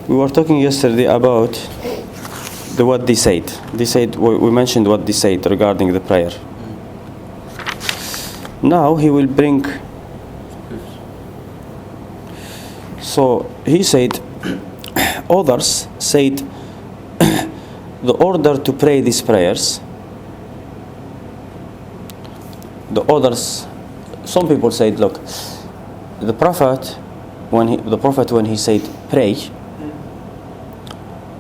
We were talking yesterday about what they said. They said, we mentioned what they said regarding the prayer. Now he will bring. So he said, others said, the order to pray these prayers. The others, some people said, look, the Prophet when he said pray,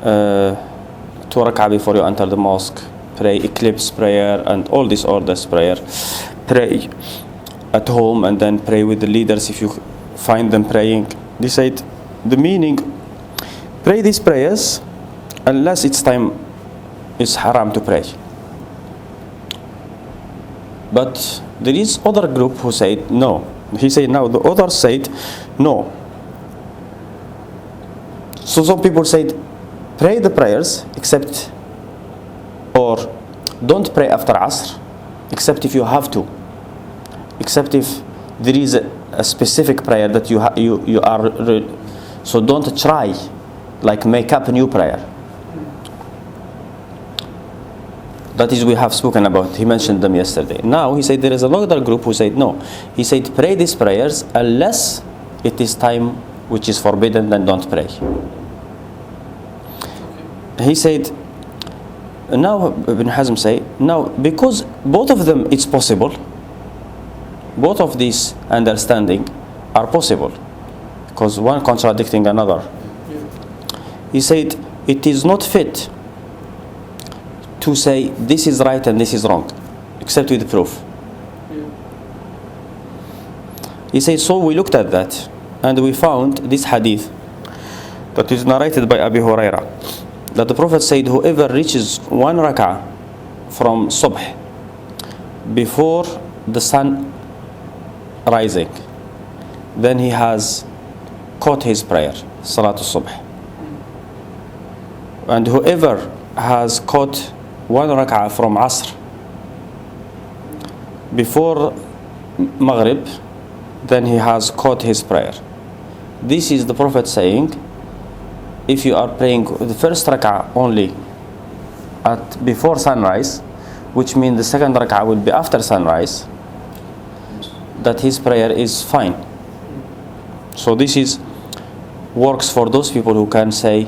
2 rak'ah before you enter the mosque, pray eclipse prayer and all these orders prayer, pray at home and then pray with the leaders if you find them praying. They said the meaning, pray these prayers unless it's time, it's haram to pray. But there is other group who said no. He said now, the others said no. So some people said pray the prayers except, or don't pray after Asr except if you have to, except if there is a specific prayer that you are so don't try like make up a new prayer. That is, we have spoken about, he mentioned them yesterday. Now he said there is another group who said no. He said pray these prayers unless it is time which is forbidden, then don't pray. He said, now Ibn Hazm say, now because both of them it's possible, both of these understanding are possible, because one contradicting another. He said it is not fit to say this is right and this is wrong, except with proof. He said, so we looked at that and we found this hadith that is narrated by Abi Huraira, that the Prophet said, whoever reaches 1 rak'ah from subh before the sun rising, then he has caught his prayer, Salatul Subh. And whoever has caught 1 rak'ah from Asr before Maghrib, then he has caught his prayer. This is the Prophet saying, if you are praying the first rak'ah only at before sunrise, which means the second rak'ah will be after sunrise, that his prayer is fine. So this is works for those people who can say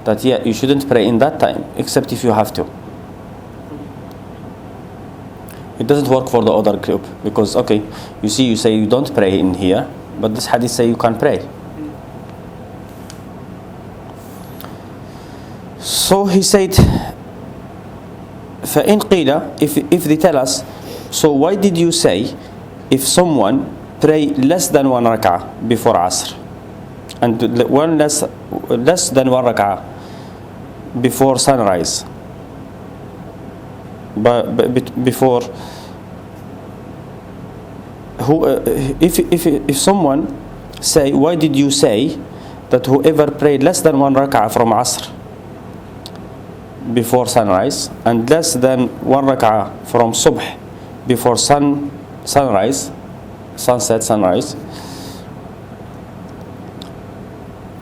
that yeah, you shouldn't pray in that time except if you have to. It doesn't work for the other group, because okay, you see, you say you don't pray in here, but this hadith say you can pray. So he said, فَإِنْ قِيلَ, if they tell us, so why did you say if someone pray less than 1 rak'ah before Asr and less than 1 rak'ah before sunrise, before if someone say, why did you say that whoever prayed less than 1 rak'ah from Asr before sunrise and less than 1 rak'ah from subh before sunrise, sunset, sunrise,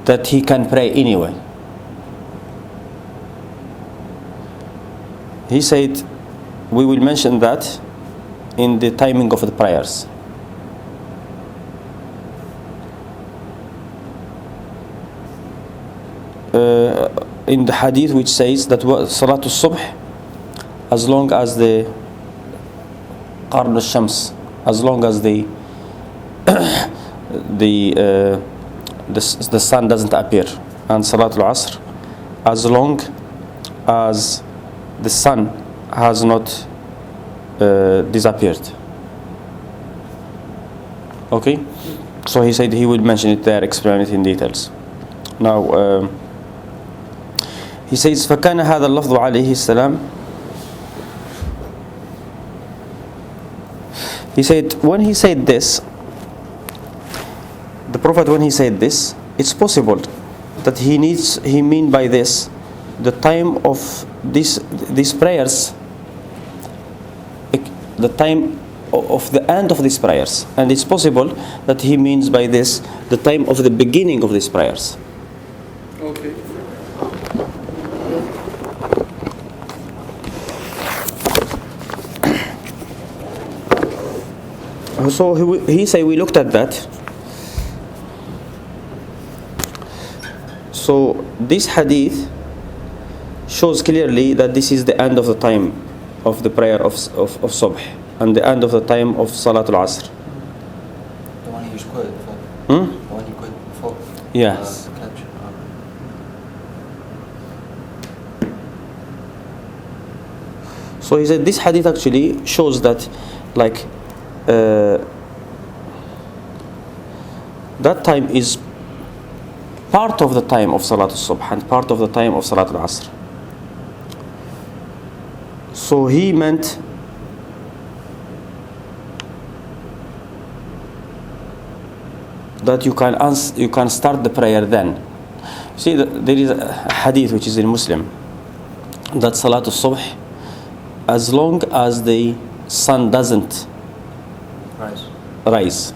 that he can pray anyway? He said, we will mention that in the timing of the prayers. In the hadith which says that Salatul Subh, as long as the Qarn al-Shams, as long as the sun doesn't appear, and Salatul Asr, as long as the sun has not disappeared. Okay, so he said he will mention it there, explain it in details. Now he says, فَكَانَ هَذَا اللَّفْظُ عَلَيْهِ السَّلَامُ. He said, when he said this, the Prophet, when he said this, it's possible that he mean by this the time of these prayers, the time of the end of these prayers, and it's possible that he means by this the time of the beginning of these prayers. Okay. So he say we looked at that. So this hadith shows clearly that this is the end of the time of the prayer of Subh and the end of the time of Salatul Asr. The one he was quoted before. Hmm? The one you quoted before. Yes. So he said this hadith actually shows that like that time is part of the time of Salatul Subh and part of the time of Salatul Asr. So he meant that you can start the prayer then. See, there is a hadith which is in Muslim that Salatul Subh, as long as the sun doesn't rise,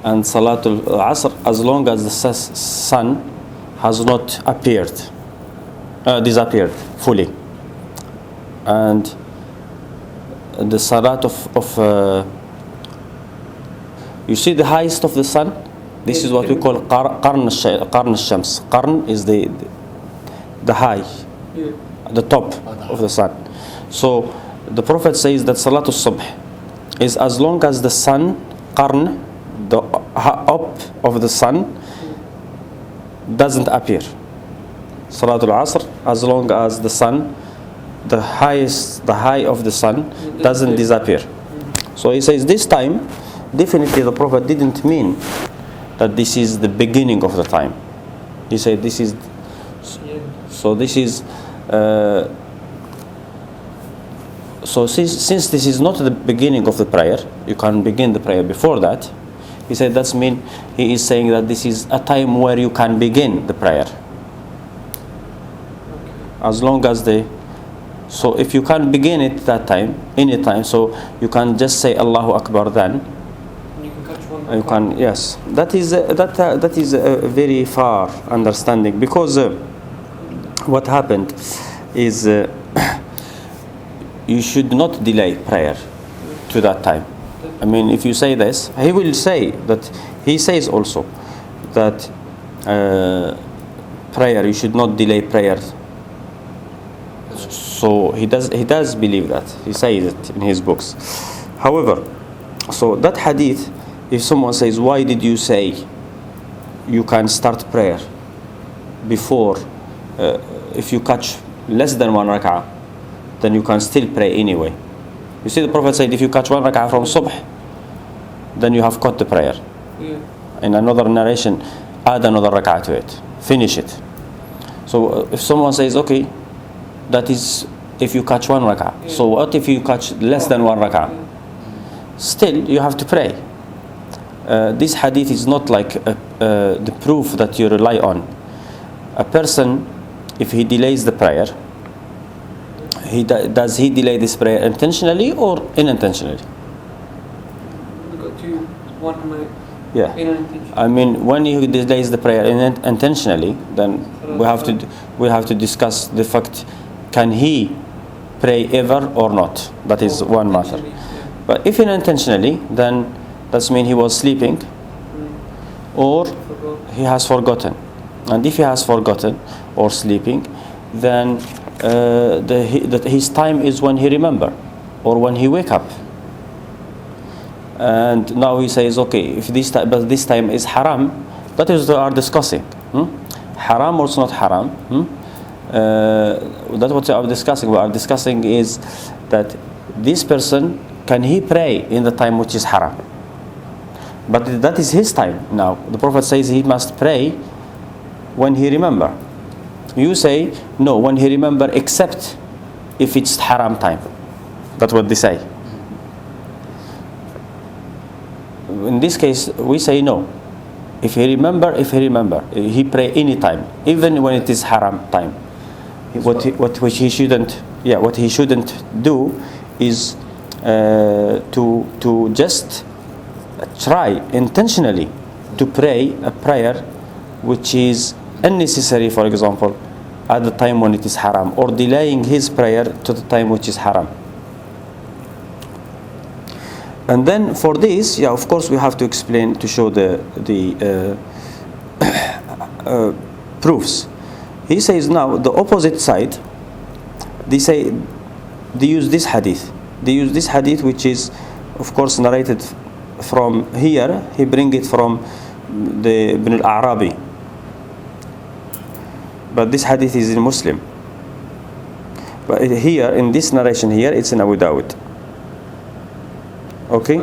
and Salatul Asr, as long as the sun has not disappeared fully, and the Salat of you see the highest of the sun. This is what we call Qarn al-Shams. Qarn is the high, the top of the sun. So the Prophet says that Salatul Subh is as long as the sun, Qarn, the up of the sun, doesn't appear. Salatul Asr, as long as the sun, the high of the sun doesn't disappear. So he says this time, definitely the Prophet didn't mean that this is the beginning of the time. He said this is, so this is, so since this is not the beginning of the prayer, you can begin the prayer before that. He said that's mean, he is saying that this is a time where you can begin the prayer. As long as so if you can begin it that time, any time, so you can just say Allahu Akbar then. You can, yes. That is a very far understanding, because what happened is you should not delay prayer to that time. I mean, if you say this, he will say that, he says also that prayer, you should not delay prayer. So he does believe that. He says it in his books. However, so that hadith, if someone says, why did you say you can start prayer before, if you catch less than one rak'ah, then you can still pray anyway. You see, the Prophet said, if you catch one rak'ah from Subh, then you have caught the prayer. In another narration, add another rak'ah to it, finish it. So if someone says, okay, that is if you catch one rak'ah. So what if you catch less than one rak'ah? Still, you have to pray. This hadith is not like the proof that you rely on. A person, if he delays the prayer, does he delay this prayer intentionally or unintentionally? Yeah. I mean, when he delays the prayer intentionally, then we have to discuss the fact: can he pray ever or not? That is one matter. But if unintentionally, then that's mean he was sleeping, or he has forgotten. And if he has forgotten or sleeping, then his time is when he remember or when he wake up. And now he says, okay, if this time is haram, that is what we are discussing. Haram or it's not haram? That's what we are discussing. We are discussing is that this person, can he pray in the time which is haram? But that is his time now. The Prophet says he must pray when he remember. You say, no, when he remember, except if it's haram time. That's what they say. In this case, we say no. If he remember, he pray any time, even when it is haram time. What he shouldn't do is to just try intentionally to pray a prayer which is unnecessary, for example, at the time when it is haram, or delaying his prayer to the time which is haram. And then for this, yeah, of course we have to explain, to show the proofs. He says now the opposite side, they use this hadith. They use this hadith, which is of course narrated from here. He bring it from the Ibn al-Arabi, but this hadith is in Muslim. But here in this narration here, it's in Abu Dawud. Okay.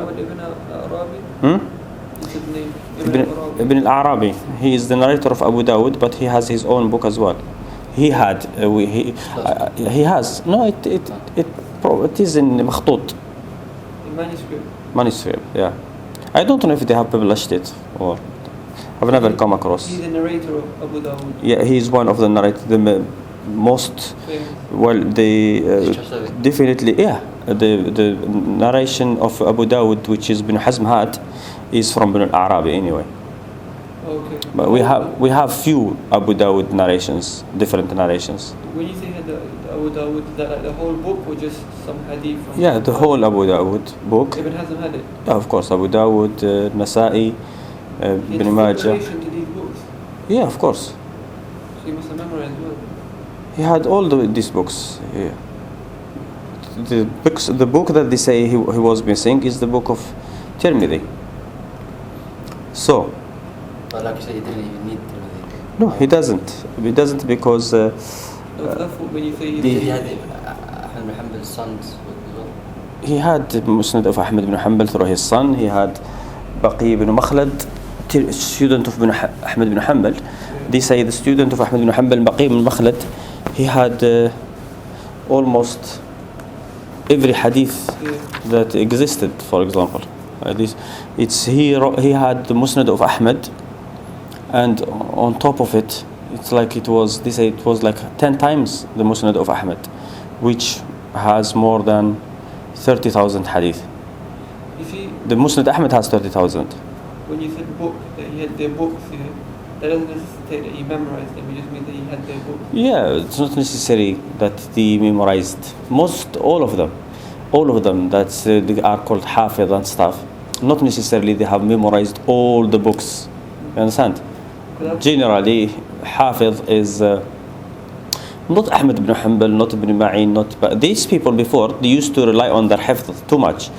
Ibn al-Arabi, he is the narrator of Abu Dawud, but he has his own book as well. He has it is in Makhtut. In manuscript. Manuscript, yeah. I don't know if they have published it, or I've never come across. He's the narrator of Abu Dawud. Yeah, he's one of the narrators, the most well. Definitely, yeah. The narration of Abu Dawud, which is Ibn Hazm had, is from Ibn al-Arabi anyway. Okay. But we have few Abu Dawud narrations, different narrations. When you say the Abu Dawud, is that like the whole book or just some hadith? Yeah, the whole Abu Dawud book. Ibn Hazm had it? Yeah, of course, Abu Dawud, Nasa'i, Ibn Majah. Relation to these books? Yeah, of course. So you must have memorized well. He had all these books. Yeah. The book that they say he was missing is the book of Tirmidhi. So. But like you say, he didn't even need Tirmidhi. No, he doesn't. He doesn't because. When you say he had Ahmad ibn Hanbal's sons as well. He had Musnad of Ahmad ibn Hanbal through his son. He had Baqi ibn Makhlad, student of Ahmad ibn Hanbal. They say the student of Ahmad ibn Hanbal, Baqi ibn Makhlad, he had almost every hadith that existed. For example, he had the Musnad of Ahmad, and on top of it, it's like they say it was like 10 times the Musnad of Ahmad, which has more than 30,000 hadith. You see, the Musnad Ahmad has 30,000. When you said book, that he had their books, that doesn't necessitate that he memorized them. It just means that he had their books. Yeah, it's not necessary that they memorized all of them that they are called Hafid and stuff. Not necessarily they have memorized all the books. You understand? Generally, Hafid is not Ahmad ibn Hanbal, not Ibn Ma'in, but these people before, they used to rely on their hifz too much.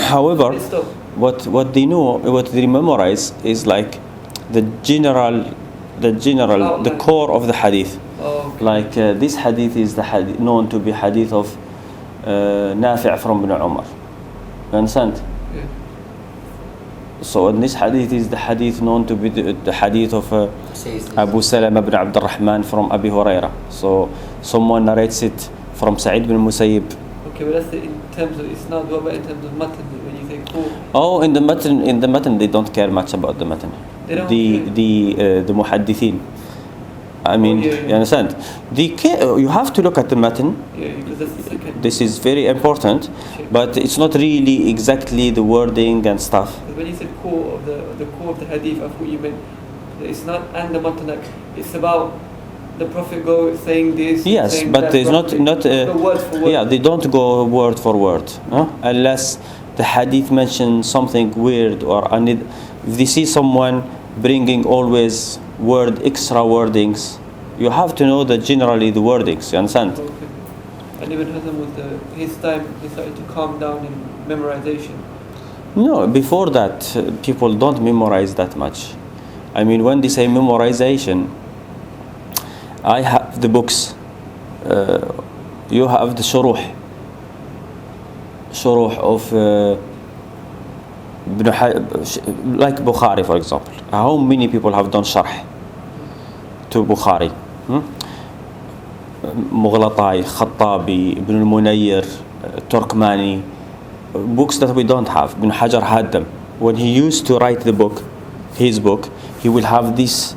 However, what they know, what they memorize is like the core of the hadith. Oh, okay. Like this hadith is the hadith known to be hadith of Nafi' from Ibn Umar. You understand? Yeah. So in this hadith is the hadith known to be the hadith of Abu Salama ibn Abd al-Rahman from Abi Huraira. So someone narrates it from Sa'id ibn Musayyib. Okay, but that's in terms of isnad. What about in terms of matan? When you say cool? Oh, in the matan they don't care much about the matan. The muhaddithin. I mean, you understand? You have to look at the matan. Yeah, because that's the second. This is very important, but it's not really exactly the wording and stuff. When you said core of the core of the hadith, I thought you meant it's not and the matan. It's about the Prophet saying this. Yes, saying but it's not word for word. Yeah, they don't go word for word, unless the hadith mentions something weird, or if they see someone bringing always extra wordings, you have to know that generally the wordings. You understand? Okay. And Ibn Hazm was his time. He started to calm down in memorization. No, before that, people don't memorize that much. I mean, when they say memorization, I have the books. You have the shuruh of like Bukhari, for example. How many people have done sharh to Bukhari? Mughalatai, Khattabi, Ibn al-Munayyir, Turkmani, books that we don't have. Ibn Hajar had them. When he used to write his book, he will have this,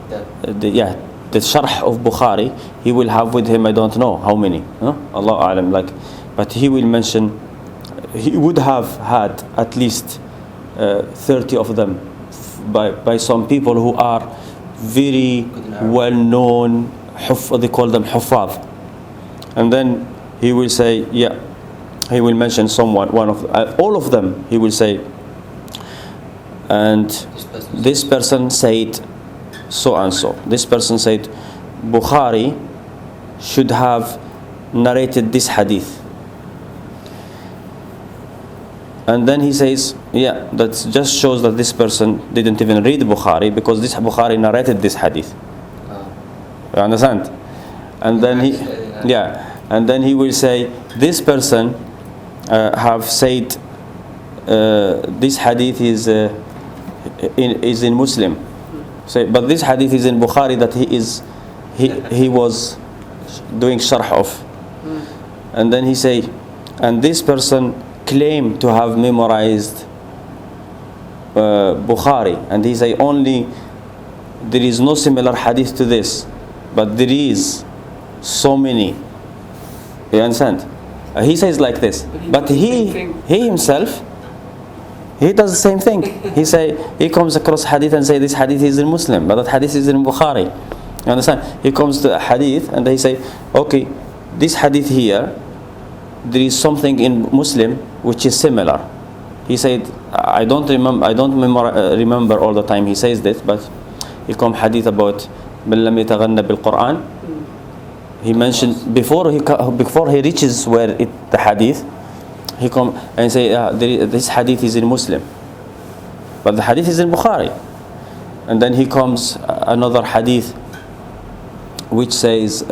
the sharh of Bukhari, he will have with him, I don't know how many, Allah A'lam, but he will mention, he would have had at least 30 of them by some people who are very well-known, they call them huffaz. And then he will say, yeah, he will mention someone, one of all of them. He will say, and this person said so and so. This person said Bukhari should have narrated this hadith. And then he says, yeah, that just shows that this person didn't even read Bukhari, because this Bukhari narrated this hadith. You understand? And then and then he will say, this person have said this hadith is in Muslim. So, but this hadith is in Bukhari that he was doing sharh of. And then he say, and this person claimed to have memorized Bukhari, and he say only there is no similar hadith to this, but there is so many. You understand? He says like this, but he himself, he does the same thing. He comes across hadith and say this hadith is in Muslim, but that hadith is in Bukhari. You understand? He comes to a hadith and they say, okay, this hadith here, there is something in Muslim which is similar. He said, I don't remember all the time he says this, but he come hadith about من لم يتغنى بالقرآن. He mentioned before he reaches where the hadith, he come and say this hadith is in Muslim, but the hadith is in Bukhari. And then he comes another hadith which says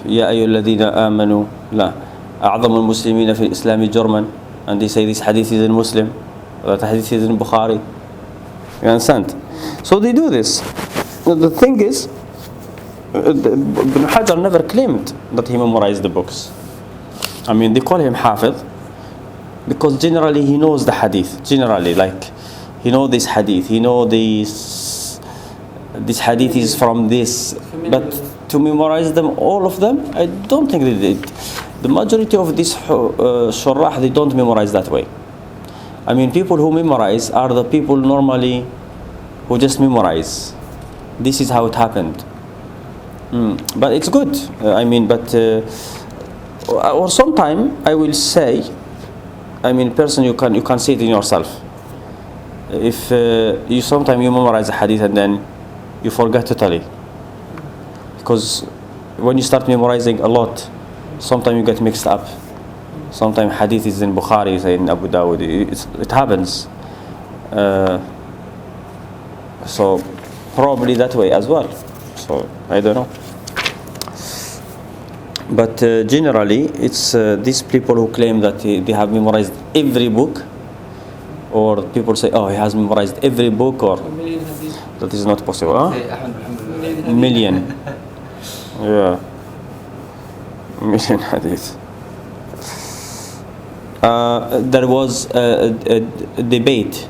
يا أيها الذين آمنوا لا أعظم المسلمين في الإسلام جرما, and they say this hadith is in Muslim, that hadith is in Bukhari. You understand? So they do this. The thing is, Ibn Hajar never claimed that he memorized the books. I mean, they call him Hafiz because generally he knows the hadith. Generally, like he knows this hadith, he knows this hadith is from this, but to memorize them, all of them, I don't think they did. The majority of these shurrah, they don't memorize that way. I mean, people who memorize are the people normally who just memorize. This is how it happened. But it's good. I mean, but or sometime I will say, I mean, person you can see it in yourself. If you sometimes you memorize a hadith and then you forget totally, because when you start memorizing a lot, sometimes you get mixed up. Sometimes hadith is in Bukhari, say in Abu Dawud. It happens. So probably that way as well. So I don't know. But generally, it's these people who claim that they have memorized every book, or people say, oh, he has memorized every book, or that is not possible. Huh? Million. Yeah. Million hadith. There was a debate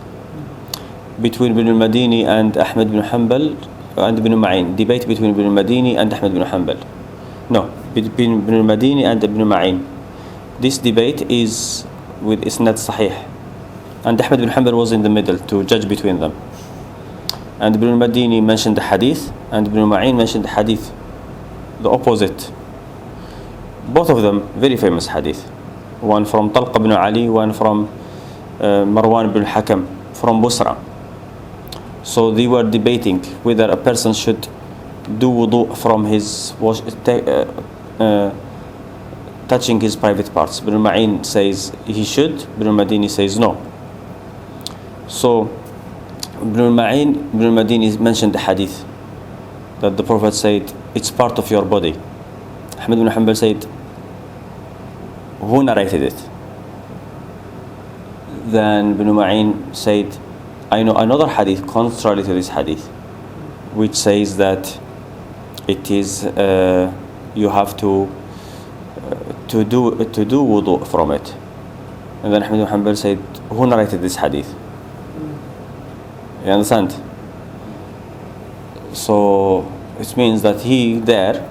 between Ibn al-Madini and Ahmed bin Hanbal and Ibn Ma'in. Debate between Ibn al-Madini and Ahmed bin Hanbal. No, between Ibn al-Madini and Ibn Ma'in. This debate is with Isnad Sahih. And Ahmed bin Hanbal was in the middle to judge between them. And Ibn al-Madini mentioned the hadith, and Ibn Ma'in mentioned the hadith, the opposite. Both of them very famous hadith. One from Talq ibn Ali, one from Marwan ibn Hakam from Busra. So they were debating whether a person should do wudu from his touching his private parts. Ibn Ma'in says he should, Ibn Madini says no. So Ibn Madini mentioned the hadith that the Prophet said it's part of your body. Ahmed bin Hanbal said, who narrated it? Then Ibn Ma'in said, I know another hadith contrary to this hadith, which says that it is you have to do wudu from it. And then Ahmed bin Hanbal said, who narrated this hadith? You understand? So it means that he there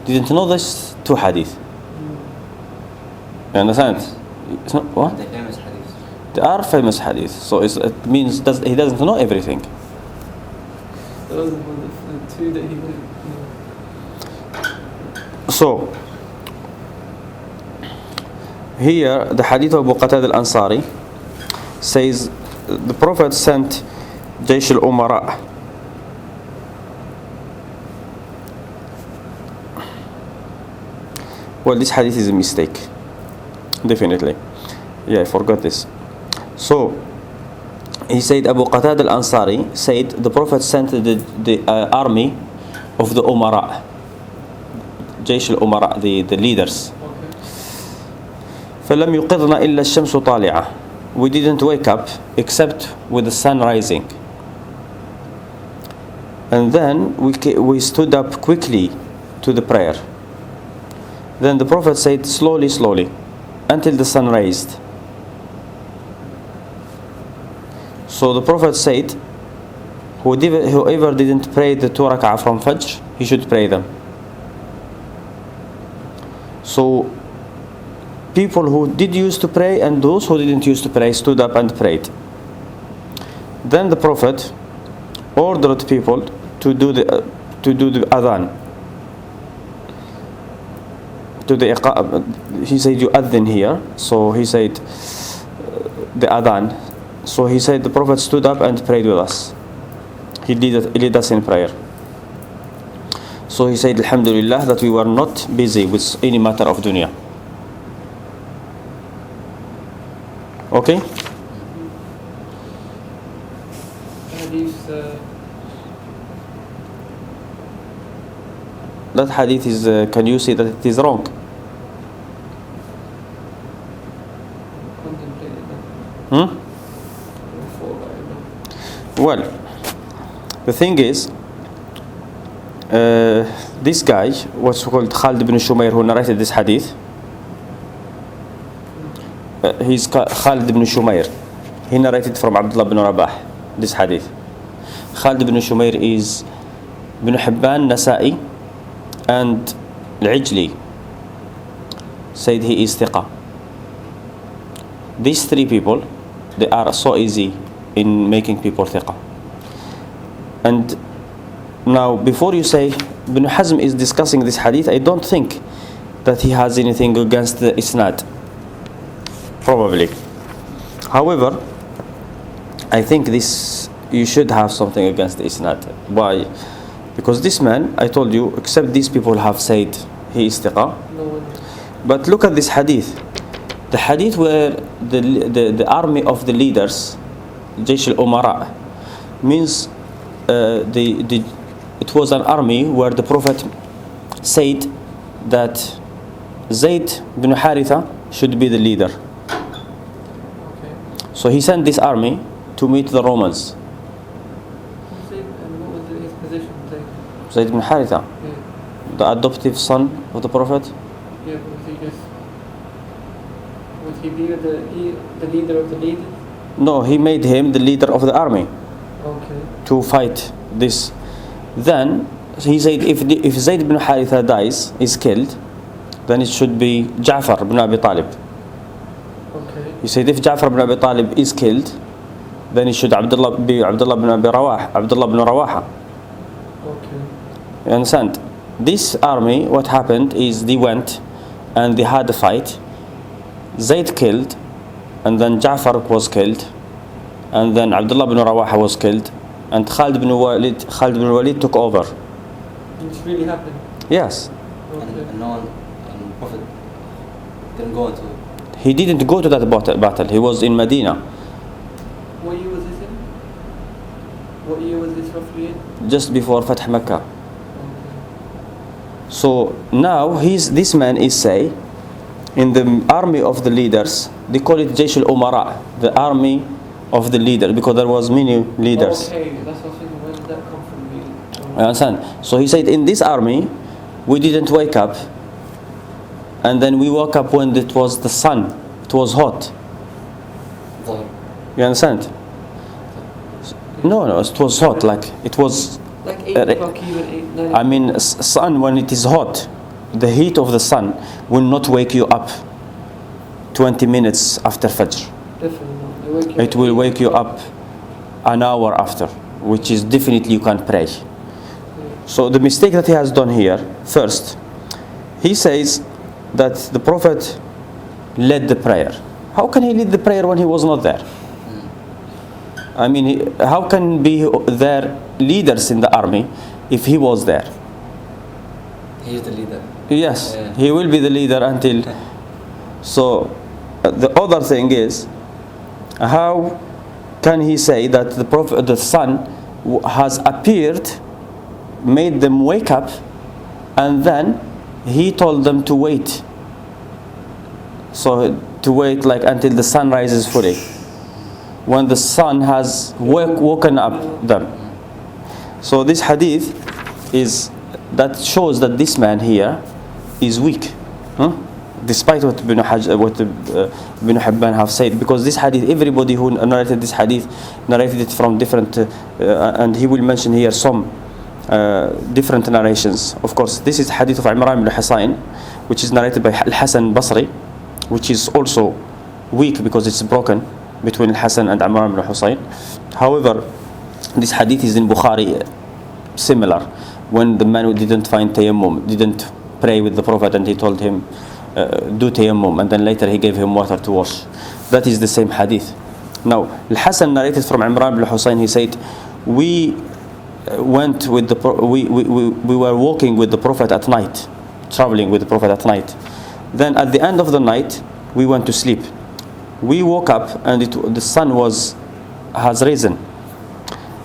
didn't know this two hadith. You understand? It's not what? The famous hadith. They are famous hadith. So it means he doesn't know everything. Those were the two that he was. So here the hadith of Abu Qatada al-Ansari says the Prophet sent Jaysh al-Umara. Well, this hadith is a mistake, definitely. Yeah, I forgot this. So he said Abu Qatada al-Ansari said the Prophet sent the army of the Umara, Jaysh al-Umara, the leaders. فلم يقظنا إلا الشمس طالعة. We didn't wake up except with the sun rising. And then we stood up quickly to the prayer. Then the Prophet said slowly, slowly, until the sun raised. So the Prophet said, whoever didn't pray the 2 rak'ah from Fajr, he should pray them. So people who did used to pray and those who didn't used to pray stood up and prayed. Then the Prophet ordered people to do the adhan. He said you adhan here, so he said the adhan. So he said the Prophet stood up and prayed with us. He led us in prayer. So he said alhamdulillah that we were not busy with any matter of dunya. Okay? That hadith is, can you say that it is wrong? Well, the thing is, this guy, what's called Khalid ibn Shumayr, who narrated this hadith, he's Khalid ibn Shumayr. He narrated from Abdullah ibn Rabah this hadith. Khalid ibn Shumayr is Ibn Hibban, Nasa'i, and Al-Ijli said he is thiqa. These three people, they are so easy in making people thiqa. And now before you say Ibn Hazm is discussing this hadith, I don't think that he has anything against the isnad, probably. However, I think this you should have something against the isnad. Why? Because this man, I told you, except these people have said he is thiqa. But look at this hadith. The hadith where the army of the leaders, Jaysh al-Umara, means it was an army where the Prophet said that Zayd bin Haritha should be the leader. So he sent this army to meet the Romans. And what was his position? Zayd bin Haritha, the adoptive son of the Prophet. Yeah, was he the leader of the leaders? No, he made him the leader of the army. Okay. To fight this. Then he said if Zayd bin Haritha dies, is killed, then it should be Ja'far ibn Abi Talib. Okay. He said if Ja'far ibn Abi Talib is killed, then it should be Abdullah ibn Abi Rawah, Abdullah ibn Rawaha. Okay. You understand? This army, what happened is they went and they had a fight. Zayd killed, and then Ja'far was killed, and then Abdullah ibn Rawaha was killed, and Khalid ibn Walid took over. Which really happened? Yes. Okay. And no one, and Prophet didn't go into. He didn't go to that battle. He was in Medina. What year was this in? What year was this roughly in? Just before Fath Makkah. Okay. So now this man is say, in the army of the leaders, they call it Jaysh al-Umara, the army of the leader, because there was many leaders. Okay, that's what I was thinking. Where did that come from? Really? You understand? So he said, in this army, we didn't wake up, and then we woke up when it was the sun. It was hot. You understand? No, it was hot. Like it was. Like 8 o'clock, even 8, 9. I mean, sun when it is hot, the heat of the sun will not wake you up 20 minutes after Fajr. Definitely not. It will wake you up an hour after, which is definitely you can't pray. So the mistake that he has done here, first, he says that the Prophet led the prayer. How can he lead the prayer when he was not there? I mean, how can be there leaders in the army if he was there? He is the leader. Yes, he will be the leader until. So the other thing is, how can he say that the Prophet, the Son, has appeared, made them wake up, and then he told them to wait? So to wait like until the sun rises fully, when the sun has woken up them. So this hadith is that shows that this man here is weak, despite what Ibn Hibban have said, because this hadith, everybody who narrated this hadith narrated it from different, and he will mention here some different narrations. Of course, this is hadith of Imran ibn Husayn, which is narrated by Al-Hasan Basri, which is also weak because it's broken between Al-Hasan and Imran ibn Husayn. However, this hadith is in Bukhari, similar, when the man who didn't find tayammum, didn't pray with the Prophet, and he told him do tayammum, and then later he gave him water to wash. That is the same hadith. Now, Al-Hasan narrated from Imran ibn Husayn, he said, we went with the we were walking with the Prophet at night, traveling with the Prophet at night. Then at the end of the night, we went to sleep. We woke up and the sun has risen.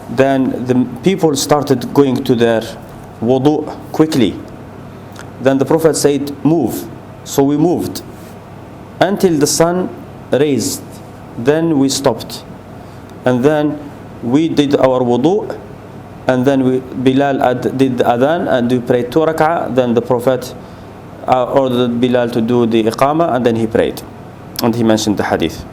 Then the people started going to their wudu quickly. Then the Prophet said, move. So we moved until the sun raised. Then we stopped. And then we did our wudu. And then Bilal did the adhan and we prayed 2 rak'ah. Then the Prophet ordered Bilal to do the iqama, and then he prayed. And he mentioned the hadith.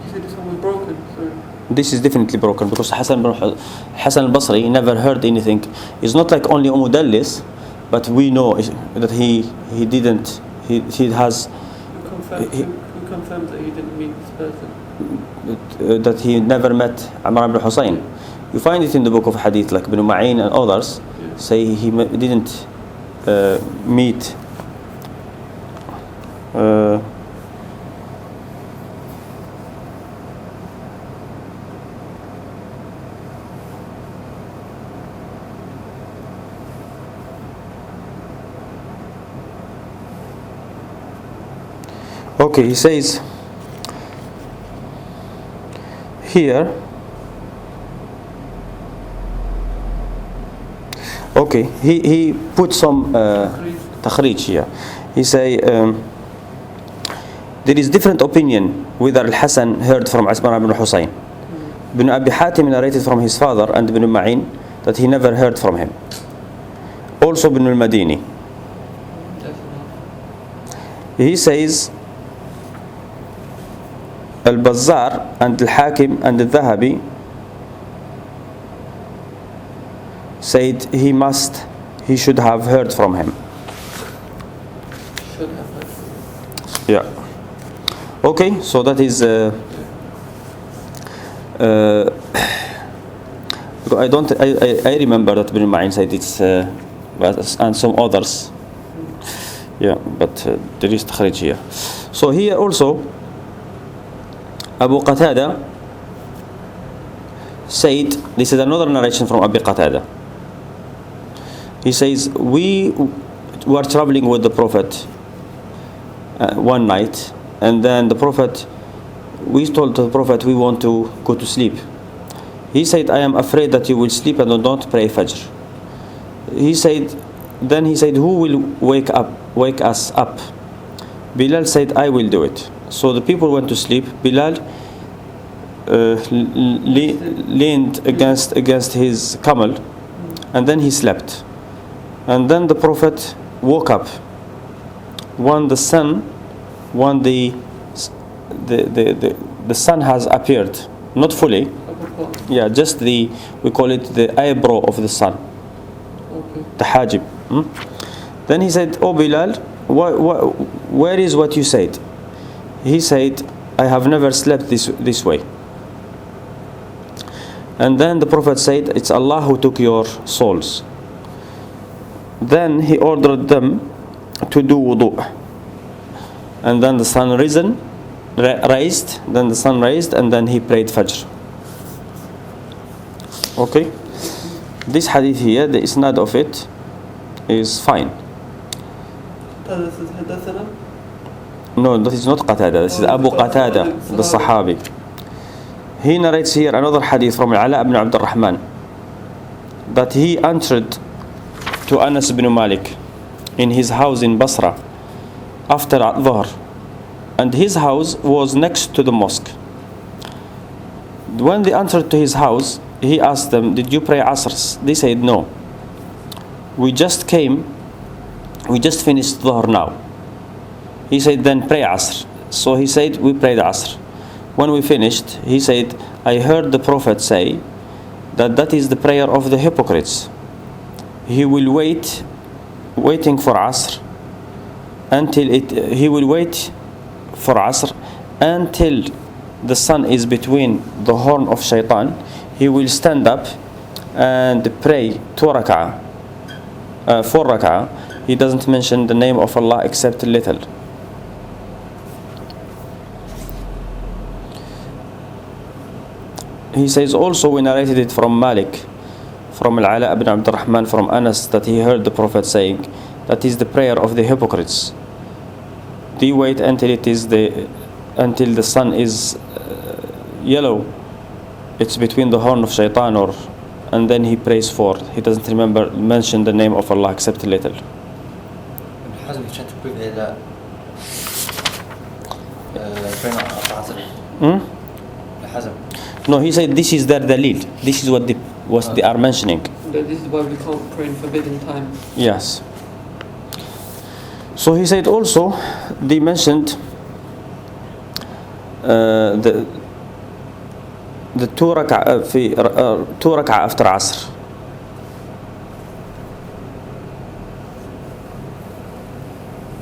You said this one was broken, so... This is definitely broken because Hasan al-Basri never heard anything. It's not like only Mudallis, but we know that he didn't. He has. Who confirmed that he didn't meet this person? That he never met Imran ibn Husayn. You find it in the book of hadith, like Ibn Ma'in and others say he didn't meet. Okay, he says here. Okay, he put some takhrij here. He say there is different opinion whether Al-Hasan heard from Imran ibn Husayn. Ibn Abi Hatim narrated from his father and Ibn Ma'in that he never heard from him. Also Ibn al-Madini. He says Al-Bazzar and Al-Hakim and Al-Dhahabi said he should have heard from him. Should have heard from him. Yeah. Okay, so that is I remember that Ibn Ma'in said it's and some others. Yeah, but there is takhrij here. So here also Abu Qatada said, this is another narration from Abu Qatada. He says, we were traveling with the Prophet one night, and then we told the Prophet we want to go to sleep. He said, I am afraid that you will sleep and don't pray Fajr. Then he said, who will wake us up? Bilal said, I will do it. So the people went to sleep. Bilal leaned against his camel, and then he slept. And then the Prophet woke up when the sun has appeared, not fully. Yeah, just we call it the eyebrow of the sun, the hajib. Then he said, oh Bilal, where is what you said? He said, I have never slept this way. And then the Prophet said, it's Allah who took your souls. Then he ordered them to do wudu. And then the sun raised, then the sun raised, and then he prayed Fajr. Okay? This hadith here, the isnad of it is fine. This is Hadathana. No, that is not Qatada. This is Abu Qatada, the Sahabi. He narrates here another hadith from Ala ibn Abd al-Rahman, that he entered to Anas ibn Malik in his house in Basra after Dhuhr, and his house was next to the mosque. When they entered to his house, he asked them, did you pray Asr? They said, no. We just finished Dhuhr now. He said, then pray Asr. So he said, we prayed Asr. When we finished, he said, I heard the Prophet say that is the prayer of the hypocrites. He will waiting for Asr he will wait for Asr until the sun is between the horn of Shaitan. He will stand up and pray 4 rak'ah. He doesn't mention the name of Allah except a little. He says also, we narrated it from Malik, from Al-Ala ibn Abd al-Rahman, from Anas, that he heard the Prophet saying, that is the prayer of the hypocrites. They wait until the sun is yellow. It's between the horn of Shaitan, and then he prays 4. He doesn't mention the name of Allah except a little. Ibn Hazm is trying to prove here that praying after Asr. Ibn Hazm. No, he said this is their dalil. This is what they are mentioning. This is why we can't pray in forbidden time. Yes. So he said also, they mentioned the 2 rak'ah after Asr.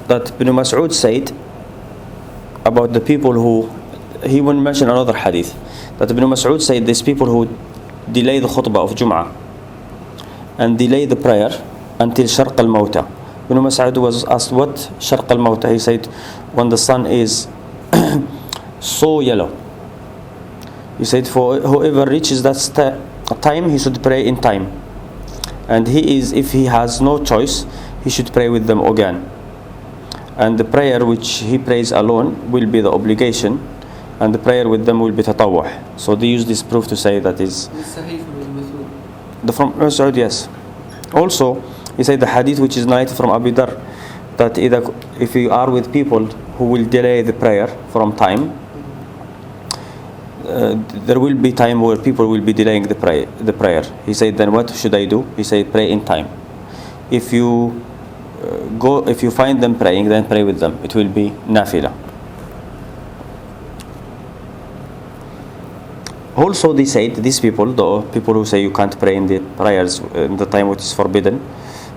That Ibn Mas'ud said about the people who, he will mention another hadith, that Ibn Mas'ud said these people who delay the khutbah of Jum'ah and delay the prayer until Sharq al-Mawta. Ibn Mas'ud was asked, what Sharq al-Mawta? He said, when the sun is so yellow. He said, for whoever reaches that time, he should pray in time. And if he has no choice, he should pray with them again. And the prayer which he prays alone will be the obligation, and the prayer with them will be tatawwuh. So they use this proof to say that is Sahih from Ibn Mas'ud. from Mas'ud, yes. Also, he said the hadith which is narrated from Abu Dar, that if you are with people who will delay the prayer from time, there will be time where people will be delaying the prayer. He said, then what should I do? He said, pray in time. If you find them praying, then pray with them. It will be nafila. Also, they said, these people, the people who say you can't pray in the prayers in the time which is forbidden,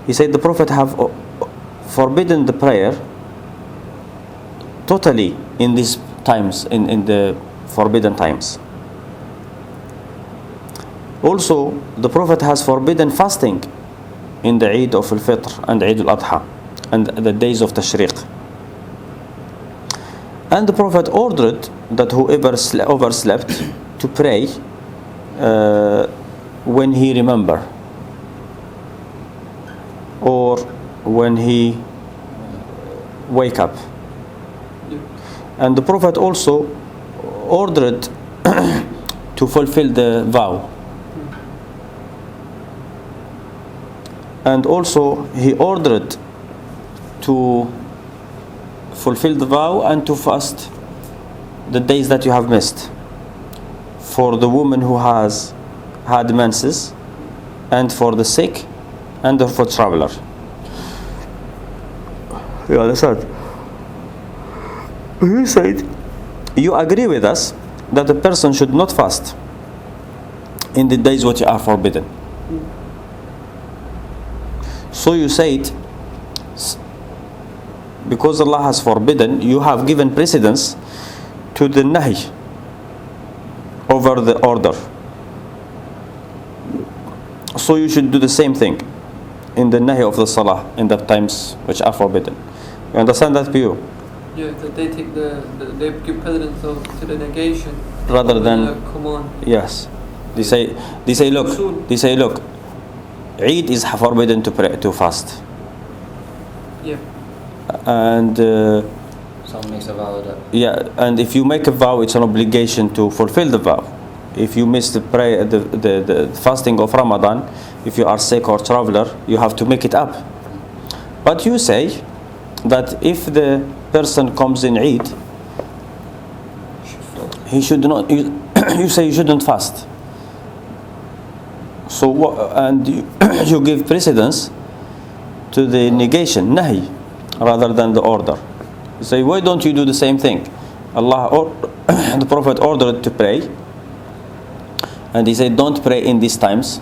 he said the Prophet have forbidden the prayer totally in these times, in the forbidden times. Also, the Prophet has forbidden fasting in the Eid of al-Fitr and Eid al-Adha and the days of Tashriq. And the Prophet ordered that whoever overslept to pray when he remember or when he wake up. And the Prophet also ordered to fulfill the vow. And also he ordered to fulfill the vow and to fast the days that you have missed, for the woman who has had menses, and for the sick, and for traveler. You understand? He said, you agree with us that a person should not fast in the days which are forbidden. So you said, because Allah has forbidden, you have given precedence to the nahi over the order. So you should do the same thing in the nahi of the salah in the times which are forbidden. You understand that view? Yeah, that they take they give precedence to the negation Rather over than the command. yes, they say look, Eid is forbidden to pray, to fast, Yeah. and Someone makes a vow that yeah, and if you make a vow, it's an obligation to fulfill the vow. If you miss the fasting of Ramadan, if you are sick or traveler, you have to make it up. But you say that if the person comes in Eid, he should not. You say you shouldn't fast. So and you give precedence to the negation, nahi, rather than the order. You say, why don't you do the same thing? The Prophet ordered to pray, and he said, don't pray in these times.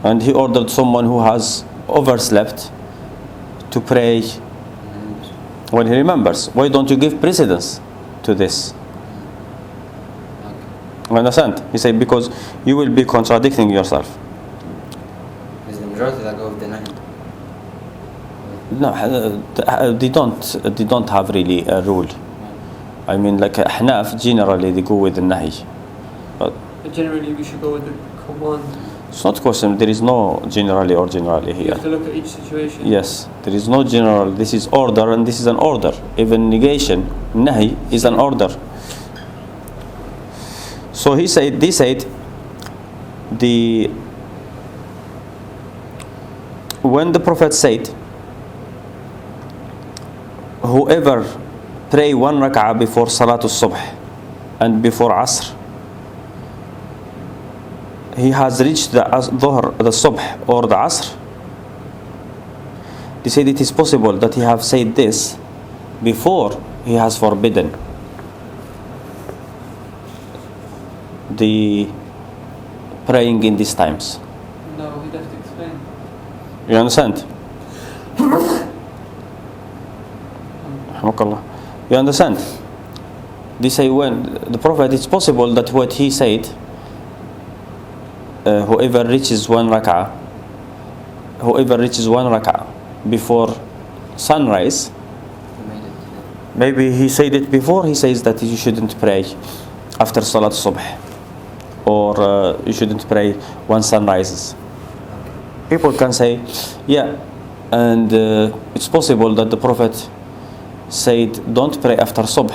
And he ordered someone who has overslept to pray when he remembers. Why don't you give precedence to this? You understand? He said, because you will be contradicting yourself. is the majority that go with the nahi. No, they don't have really a rule. I mean, like Ahnaf, generally they go with the nahi. But But generally, we should go with the command. it's not question, there is no generally or generally You here. have to look at each situation. Yes, there is no general. This is order and this is an order. Even negation, nahi, is an order. So they said, when the Prophet said, whoever pray one rak'ah before Salatul Subh and before Asr, he has reached the Dhuhr, the Subh or the Asr. They said it is possible that he have said this before he has forbidden the praying in these times. No, he'd have to explain. You understand? You understand? They say when the Prophet, it's possible that what he said, whoever reaches one rak'ah before sunrise, maybe he said it before he says that you shouldn't pray after Salat Subh, or you shouldn't pray when sun rises. People can say, yeah, and it's possible that the Prophet said don't pray after Subh.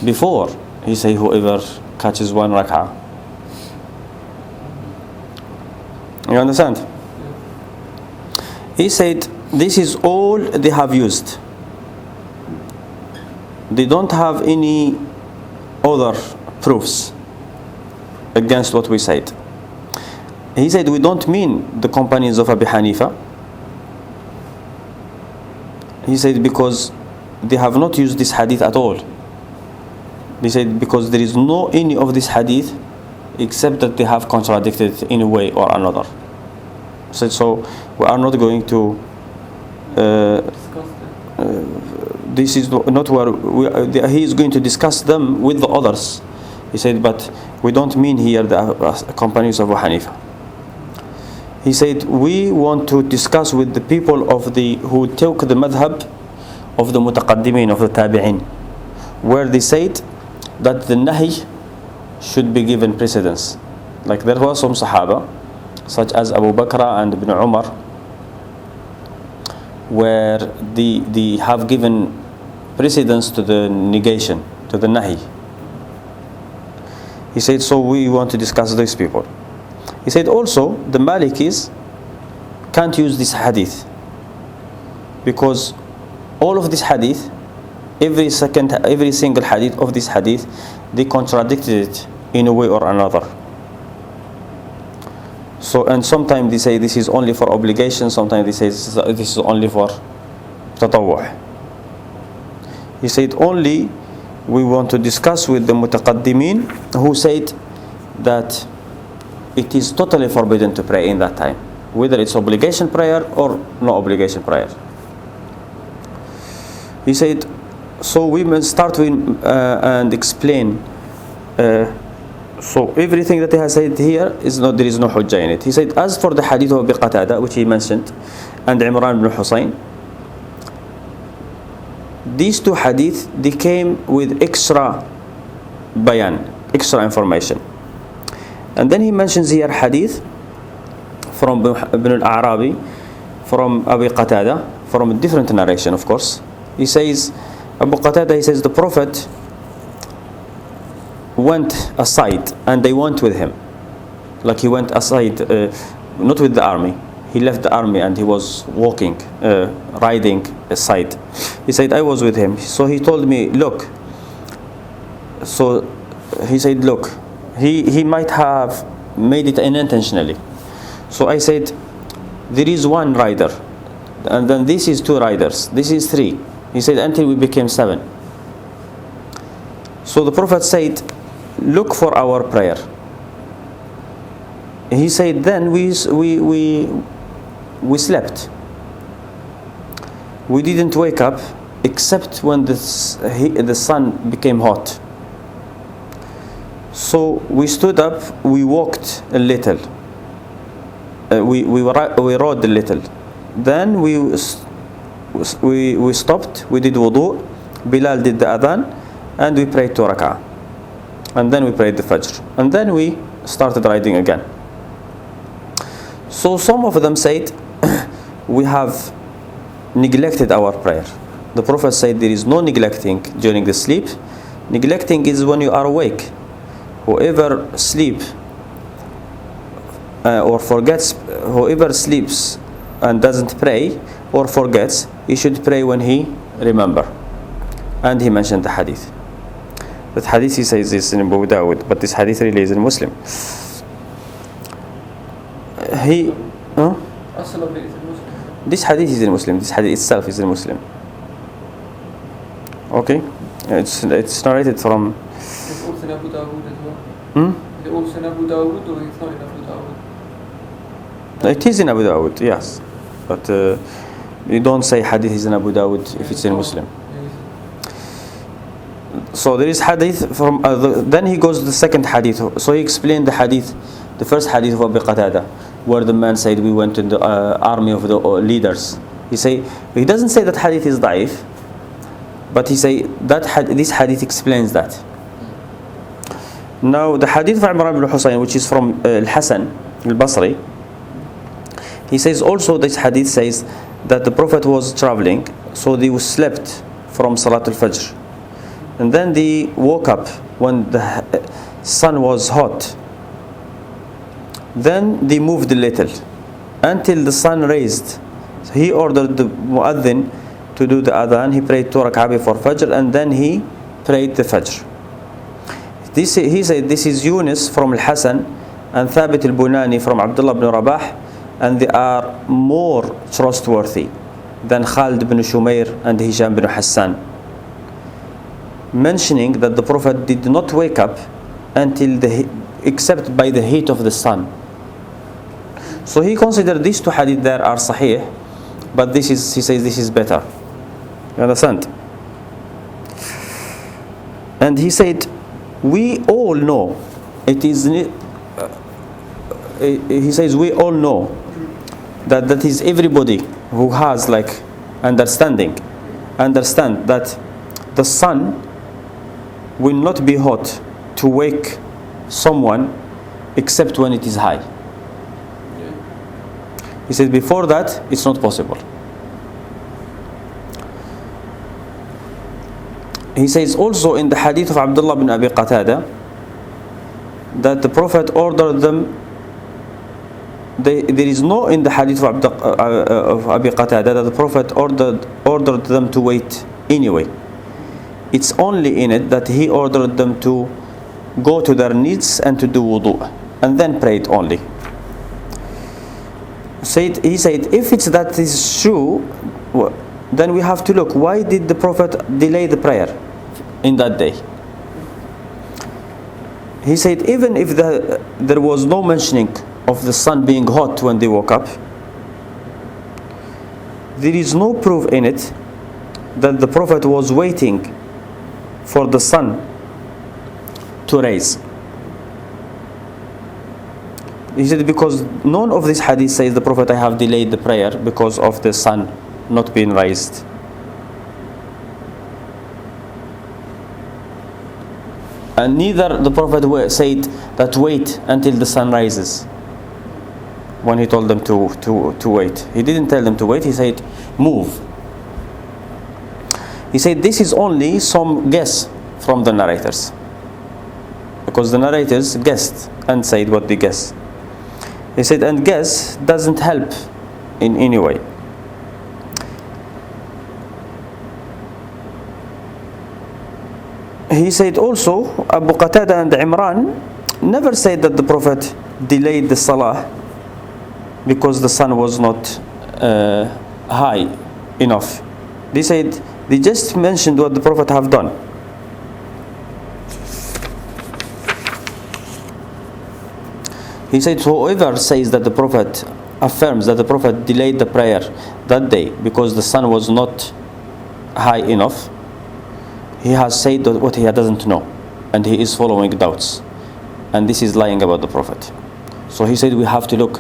Before he said whoever catches one rak'ah. You understand? He said this is all they have used. They don't have any other proofs against what we said. He said we don't mean the companions of Abu Hanifa. He said because they have not used this hadith at all. They said because there is no any of this hadith except that they have contradicted it in a way or another. Said so we are not going to Discuss that. this is not where he is going to discuss them with the others. He said, but we don't mean here the companions of Abu Hanifa. He said, we want to discuss with the people of who took the madhab of the mutaqaddimin, of the tabi'in, where they said that the nahi should be given precedence. Like there were some Sahaba, such as Abu Bakr and Ibn Umar, where they have given precedence to the negation, to the nahi. He said, so we want to discuss these people. He said also the Malikis can't use this hadith because all of this hadith, every single hadith of this hadith, they contradicted it in a way or another. So, and sometimes they say this is only for obligation, sometimes they say this is only for tatawwu'. He said only we want to discuss with the mutaqaddimin who said that it is totally forbidden to pray in that time, whether it's obligation prayer or no obligation prayer. He said So we must start with and explain. So everything that he has said here is not, there is no hujjah in it. He said, as for the hadith of Abi Qatada, which he mentioned, and Imran ibn Husayn, these two hadith, they came with extra bayan, extra information. And then he mentions here hadith from Ibn al-A'rabi, from Abi Qatada, from a different narration, of course. He says, Abu Qatada, he says, the Prophet went aside and they went with him. Like he went aside, not with the army. He left the army and he was walking, riding aside. He said, I was with him. So he told me, look. So he said, look, he might have made it unintentionally. So I said, there is one rider, and then this is two riders, this is three. He said, until we became 7. So the Prophet said, look for our prayer. He said, then we slept. We didn't wake up except when the sun became hot. So we stood up, we walked a little, we rode a little. Then we stopped, we did wudu, Bilal did the adhan, and we prayed 2 rak'ah. And then we prayed the Fajr. And then we started riding again. So some of them said, we have neglected our prayer. The Prophet said there is no neglecting during the sleep. Neglecting is when you are awake. Whoever sleeps or forgets, whoever sleeps and doesn't pray or forgets, he should pray when he remember. And he mentioned the hadith. That hadith, he says, is in Abu Dawud, but this hadith really is in Muslim. This hadith is in Muslim. This hadith itself is in Muslim. Okay, it's narrated from. It's also in Abu Dawud as well. Hmm? Is it also in Abu Dawud or it's not in Abu Dawud? It is in Abu Dawud, yes, but you don't say hadith is in Abu Dawud if it's in Muslim. So there is hadith from. Then he goes to the second hadith. So he explained the hadith, the first hadith of Abi Qatada, where the man said we went in the army of the leaders. He doesn't say that hadith is da'if, but he say that this hadith explains that. Now the hadith of Imran ibn Husayn, which is from Al-Hasan al-Basri, he says also this hadith says that the Prophet was traveling, so they slept from Salat al-Fajr. And then they woke up when the sun was hot. Then they moved a little until the sun raised. So he ordered the muadhin to do the adhan. He prayed 2 rak'ah before Fajr, and then he prayed the Fajr. He said this is Yunus from Al-Hasan and Thabit al-Bunani from Abdullah ibn Rabah, and they are more trustworthy than Khalid ibn Shumair and Hisham ibn Hassan, mentioning that the Prophet did not wake up until except by the heat of the sun. So he considered these two hadith there are sahih, but he says this is better. You understand? And he said, we all know it is. He says we all know that is everybody who has like understand that the sun will not be hot to wake someone except when it is high. He said before that it's not possible. He says also in the hadith of Abdullah bin Abi Qatada that the Prophet ordered them. There is no in the hadith of Abi Qatada that the Prophet ordered them to wait anyway. It's only in it that he ordered them to go to their needs and to do wudu, and then prayed only. He said, if it's that is true, then we have to look, why did the Prophet delay the prayer in that day? He said, even if there was no mentioning of the sun being hot when they woke up, there is no proof in it that the Prophet was waiting for the sun to rise. He said, because none of this hadith says the Prophet, I have delayed the prayer because of the sun not being raised. And neither the Prophet said that wait until the sun rises when he told them to wait. He didn't tell them to wait, he said move. He said this is only some guess from the narrators, because the narrators guessed and said what they guess. He said, and guess doesn't help in any way. He said also, Abu Qatada and Imran never said that the Prophet delayed the Salah because the sun was not high enough. They said, they just mentioned what the Prophet have done. He said, whoever says that the Prophet affirms that the Prophet delayed the prayer that day because the sun was not high enough, he has said what he doesn't know, and he is following doubts, and this is lying about the Prophet. So he said we have to look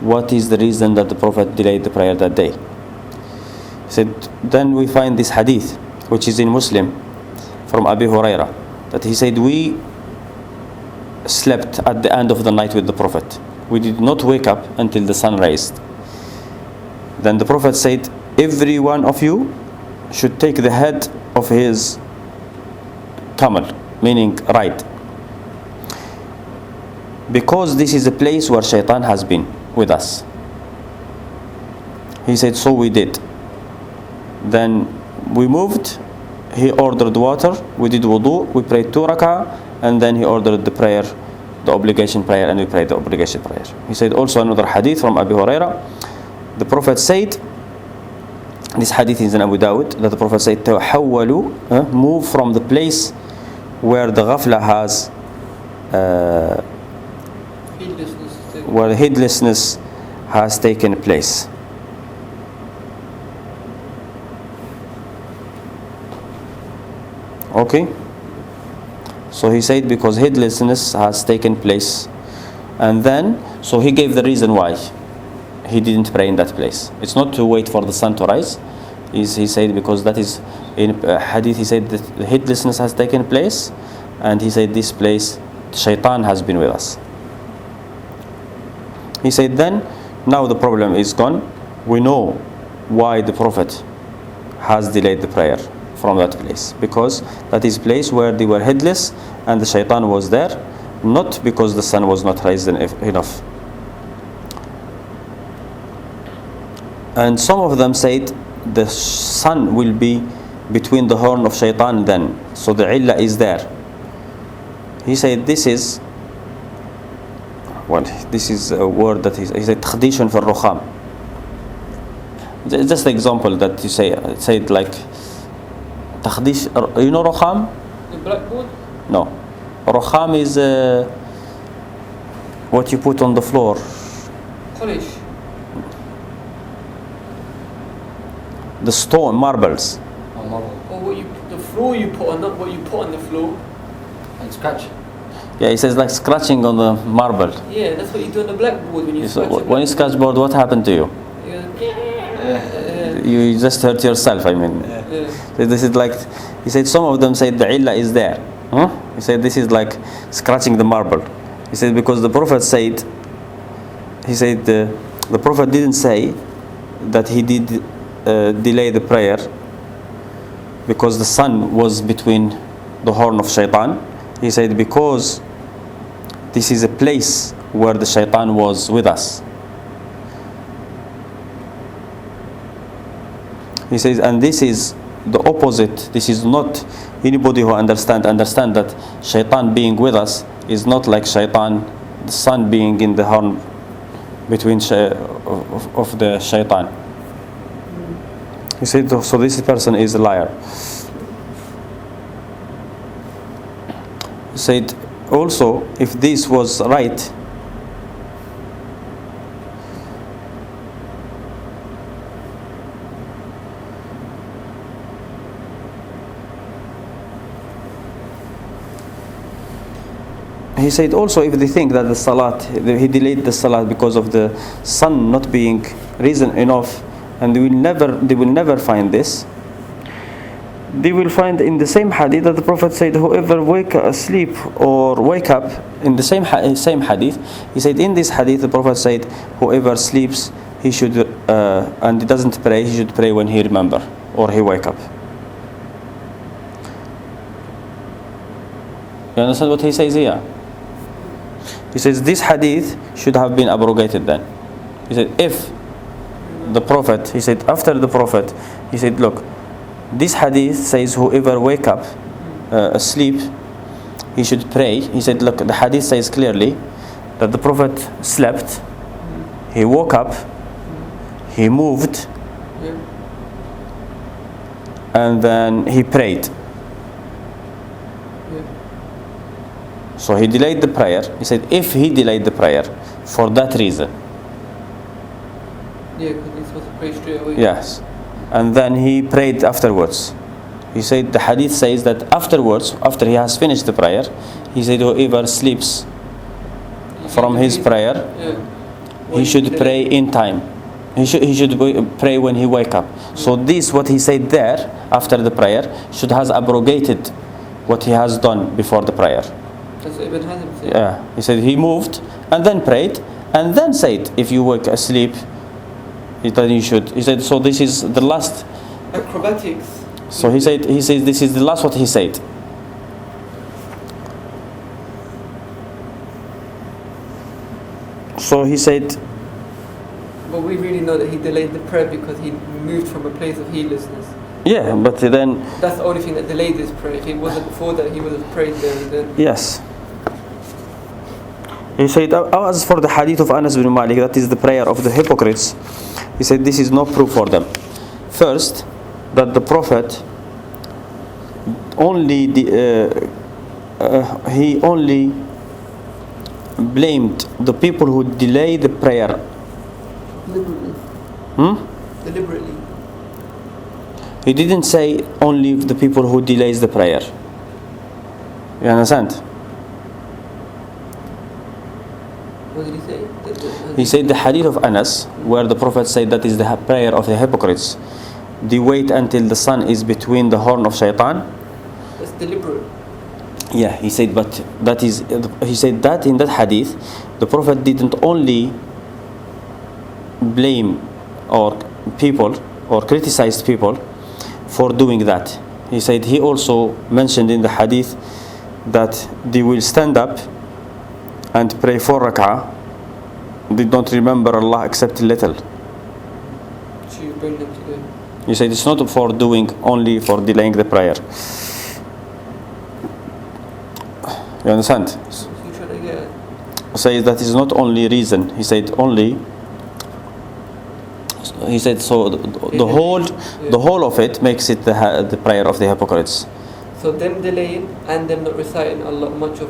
what is the reason that the Prophet delayed the prayer that day. He said then we find this hadith which is in Muslim from Abu Huraira, that he said we slept at the end of the night with the Prophet. We did not wake up until the sun raised. Then the Prophet said, every one of you should take the head of his camel, meaning ride, because this is a place where shaitan has been with us. He said, so we did. Then we moved, he ordered water, we did wudu, we prayed 2 rak'ah, and then he ordered the prayer, the obligation prayer, and we prayed the obligation prayer. He said also another hadith from Abu Huraira, the Prophet said, this hadith is in Abu Dawud, that the Prophet said, تَحَوَّلُوا, move from the place where the ghafla has, where heedlessness has taken place. Okay? So he said because heedlessness has taken place, and then so he gave the reason why he didn't pray in that place. It's not to wait for the sun to rise. He said because that is in hadith. He said that the heedlessness has taken place, and he said this place shaitan has been with us. He said then now the problem is gone. We know why the Prophet has delayed the prayer from that place, because that is place where they were headless and the shaitan was there, not because the sun was not raised enough. And some of them said the sun will be between the horn of shaitan then, so the illah is there. He said this is a word that he said تخديش في الرخام. Just an example that you said like تخديش, you know رخام? The blackboard? No. Rokham is what you put on the floor. Polish. The stone, marbles. Or the floor you put on, not what you put on the floor. And scratch. Yeah, it says like scratching on the marble. Yeah, that's what you do on the blackboard when you scratch. When you scratch board, what happened to you? You just hurt yourself, I mean. So this is like, he said some of them said the illah is there. Huh? He said this is like scratching the marble. He said because the Prophet said, the Prophet didn't say that he did delay the prayer because the sun was between the horn of shaitan. He said because this is a place where the shaitan was with us. He says, and this is the opposite. This is not anybody who understand that shaitan being with us is not like shaitan, the sun being in the horn between of the shaitan. He said, so this person is a liar. He said also, if this was right, he said also if they think that the salat, he delayed the salat because of the sun not being reason enough, and they will never find this. They will find in the same hadith that the Prophet said, whoever sleep or wake up, in the same hadith, he said in this hadith the Prophet said, whoever sleeps, he should and he doesn't pray, he should pray when he remember or he wake up. You understand what he says here? He says this hadith should have been abrogated then. He said if the Prophet, he said after the Prophet, he said look, this hadith says whoever wake up asleep, he should pray. He said look, the hadith says clearly that the Prophet slept, he woke up, he moved, and then he prayed. So he delayed the prayer. He said if he delayed the prayer for that reason, because he's supposed to pray straight away. yes, and then he prayed afterwards. He said the hadith says that afterwards, after he has finished the prayer, he said whoever sleeps from his prayer, he should pray in time. He should pray when he wake up. So this, what he said there after the prayer, should has abrogated what he has done before the prayer. That's what Ibn Hazm said. Yeah, he said he moved and then prayed and then said if you wake asleep, then you should. He said so. This is the last. Acrobatics. So he says this is the last what he said. So he said. But we really know that he delayed the prayer because he moved from a place of heedlessness. Yeah, but then. That's the only thing that delayed his prayer. If it wasn't before that, he would have prayed there and then. Yes. He said, as for the hadith of Anas bin Malik, that is the prayer of the hypocrites, he said this is no proof for them. First, that the Prophet only he only blamed the people who delay the prayer. Deliberately. Deliberately. He didn't say only the people who delays the prayer. You understand? What did he say? He said the hadith of Anas, where the Prophet said that is the prayer of the hypocrites. They wait until the sun is between the horn of shaitan. That's deliberate. Yeah, he said, but that is, he said that in that hadith, the Prophet didn't only blame or people or criticize people for doing that. He said he also mentioned in the hadith that they will stand up and pray 4 rak'ah. They don't remember Allah except a little. So you bring them together. He said it's not for doing, only for delaying the prayer. You understand? So you try to get. Says that is not only reason. He said only. He said so. The whole of it makes it the prayer of the hypocrites. So them delaying and them not reciting Allah much of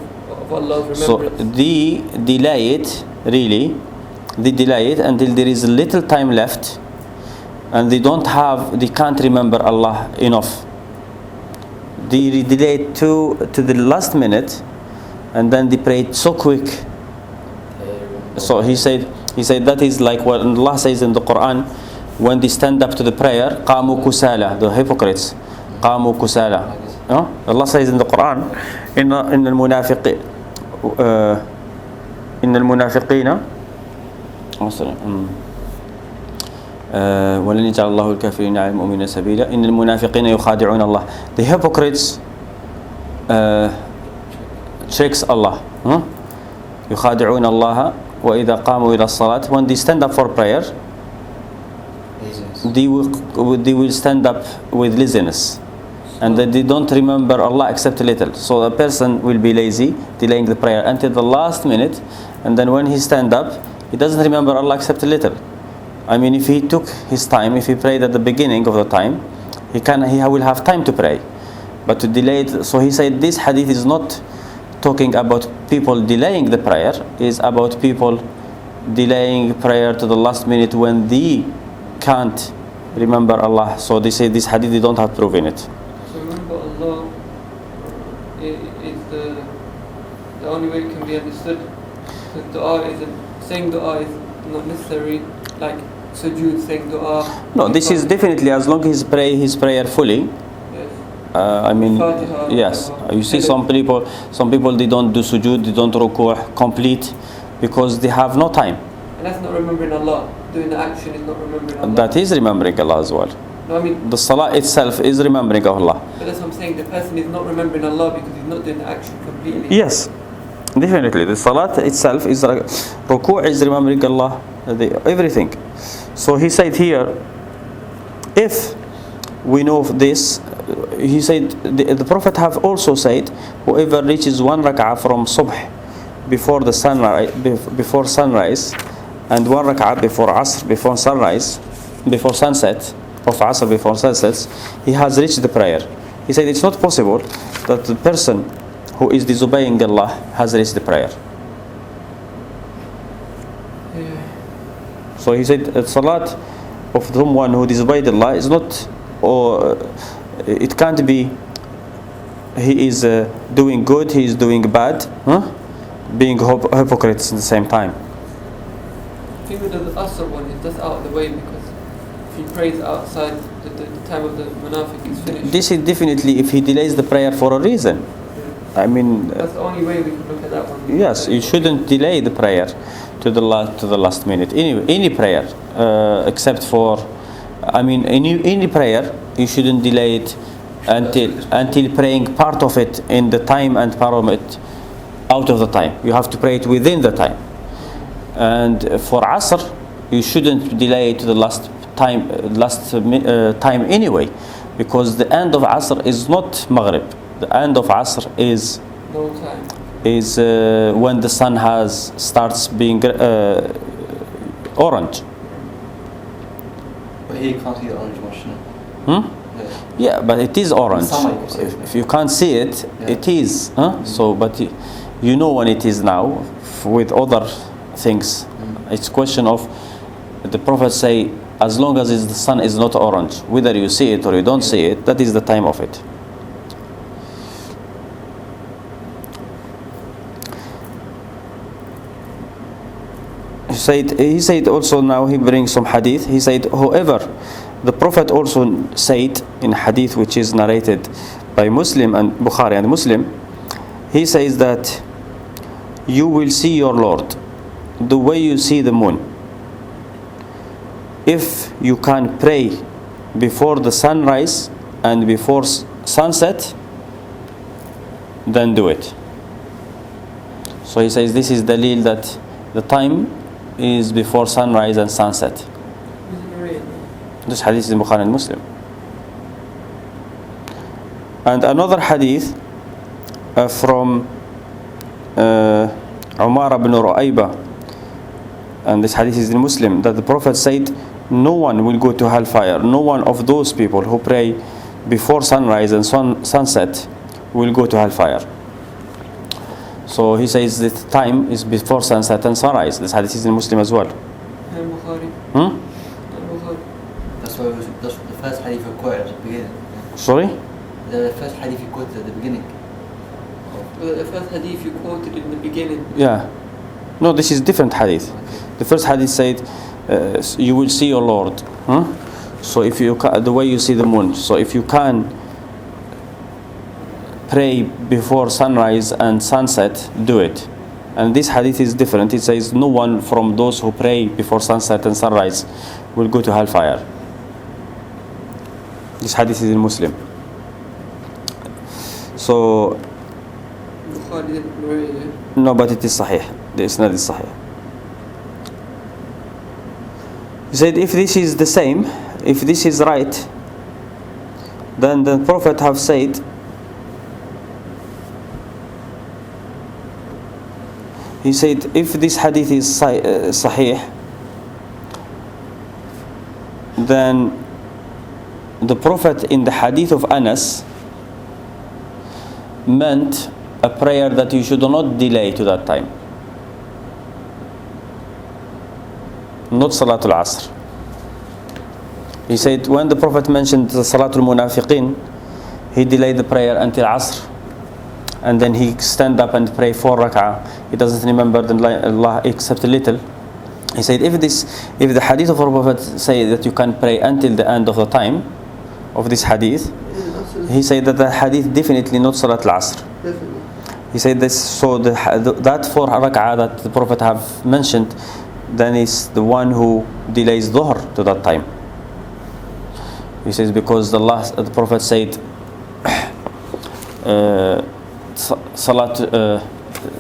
Allah's remembrance. So they delay it really. They delay it until there is little time left, and they can't remember Allah enough. They delay it to the last minute, and then they prayed so quick. So he said that is like what Allah says in the Quran when they stand up to the prayer, قاموا كسالى, the hypocrites, قاموا كسالى. Allah says in the Quran, إن المنافقين ولن يجعل الله الكافرين على المؤمنين سبيلا إن المنافقين يخادعون الله. The hypocrites tricks Allah. يخادعون الله وإذا قاموا إلى الصلاة. When they stand up for prayer, they will stand up with laziness, and that they don't remember Allah except a little. So a person will be lazy, delaying the prayer until the last minute, and then when he stand up, he doesn't remember Allah except a little. I mean, if he took his time, if he prayed at the beginning of the time, he will have time to pray. But to delay it, so he said this hadith is not talking about people delaying the prayer, is about people delaying prayer to the last minute when they can't remember Allah. So they say this hadith, they don't have proof in it. So remember Allah is the the only way it can be understood. Because dua isn't, saying dua is not necessary like sujood saying dua. No, this is definitely as long as he pray his prayer fully. Yes. I mean, Fatiha, yes. whatever. You see, some people they don't do sujood, they don't ruku' complete because they have no time. And that's not remembering Allah. Doing the action is not remembering Allah. That is remembering Allah as well. No, I mean, The salah itself is remembering Allah. but that's what I'm saying. The person is not remembering Allah because he's not doing the action completely. Yes, definitely. The salat itself is ruku' is remembering Allah, everything. So he said here, if we know this, he said the Prophet have also said, whoever reaches one rak'ah from subh before the sunrise, before sunrise, and one rak'ah before asr, before sunrise, before sunset, of asr before sunsets, he has reached the prayer. He said it's not possible that the person who is disobeying Allah has reached the prayer. Yeah. So he said the salat of someone who disobeyed Allah is not, or it can't be he is doing good, he is doing bad, being hypocrites at the same time. I think with the asr one, it's just out of the way because if he prays outside the time of the munafiq is finished. This is definitely if he delays the prayer for a reason. Yeah. I mean, That's the only way we can look at that one. yes, you shouldn't delay the prayer to the last minute. Any prayer, except for, I mean, any prayer, you shouldn't delay it until praying part of it in the time and part of it out of the time. You have to pray it within the time. And for Asr, you shouldn't delay it to the last time anyway, because the end of Asr is not Maghrib. The end of Asr is No time. when the sun starts being orange. But here you can't see the orange much, no? Hmm? Yeah, but it is orange. Sunlight, you see it. If you can't see it, Yeah. it is. So, but you know when it is now. With other things, it's question of the Prophet say, as long as the sun is not orange, whether you see it or you don't see it, that is the time of it. He said also, now he brings some hadith. He said, whoever, the Prophet also said in hadith which is narrated by Muslim and Bukhari and Muslim, he says that you will see your Lord the way you see the moon. If you can pray before the sunrise and before sunset, then do it. So he says this is dalil that the time is before sunrise and sunset. This hadith is in Bukhari and Muslim. And another hadith from Umar ibn Ru'ayba, and this hadith is in Muslim, that the Prophet said, no one will go to hellfire. No one of those people who pray before sunrise and sunset will go to hellfire. So he says that time is before sunset and sunrise. This hadith is in Muslim as well. And Bukhari. Hmm? And Bukhari. That's the first hadith you quoted at the beginning. Sorry? The first hadith you quoted at the beginning. The first hadith you quoted in the beginning. Yeah. No, this is different hadith. The first hadith said, you will see your Lord. So if you the way you see the moon. So if you can pray before sunrise and sunset, do it. And this hadith is different. It says no one from those who pray before sunset and sunrise will go to hellfire. This hadith is in Muslim. So Bukhari didn't narrate it. no, but it is sahih. The isnad is sahih. He said if this is the same, if this is right, then the Prophet have said, he said if this hadith is sahih, then the Prophet in the hadith of Anas meant a prayer that you should not delay to that time. Not Salatul Asr. He said when the Prophet mentioned the Salatul Munafiqin, he delayed the prayer until Asr. and then he stand up and pray 4 rak'ah. He doesn't remember Allah except a little. He said, if the hadith of our Prophet say that you can pray until the end of the time of this hadith, he said that the hadith definitely not Salat al-Asr. Definitely. He said this, so that 4 rak'ah that the Prophet have mentioned, then is the one who delays Dhuhr to that time. He says because the Prophet said, Salat,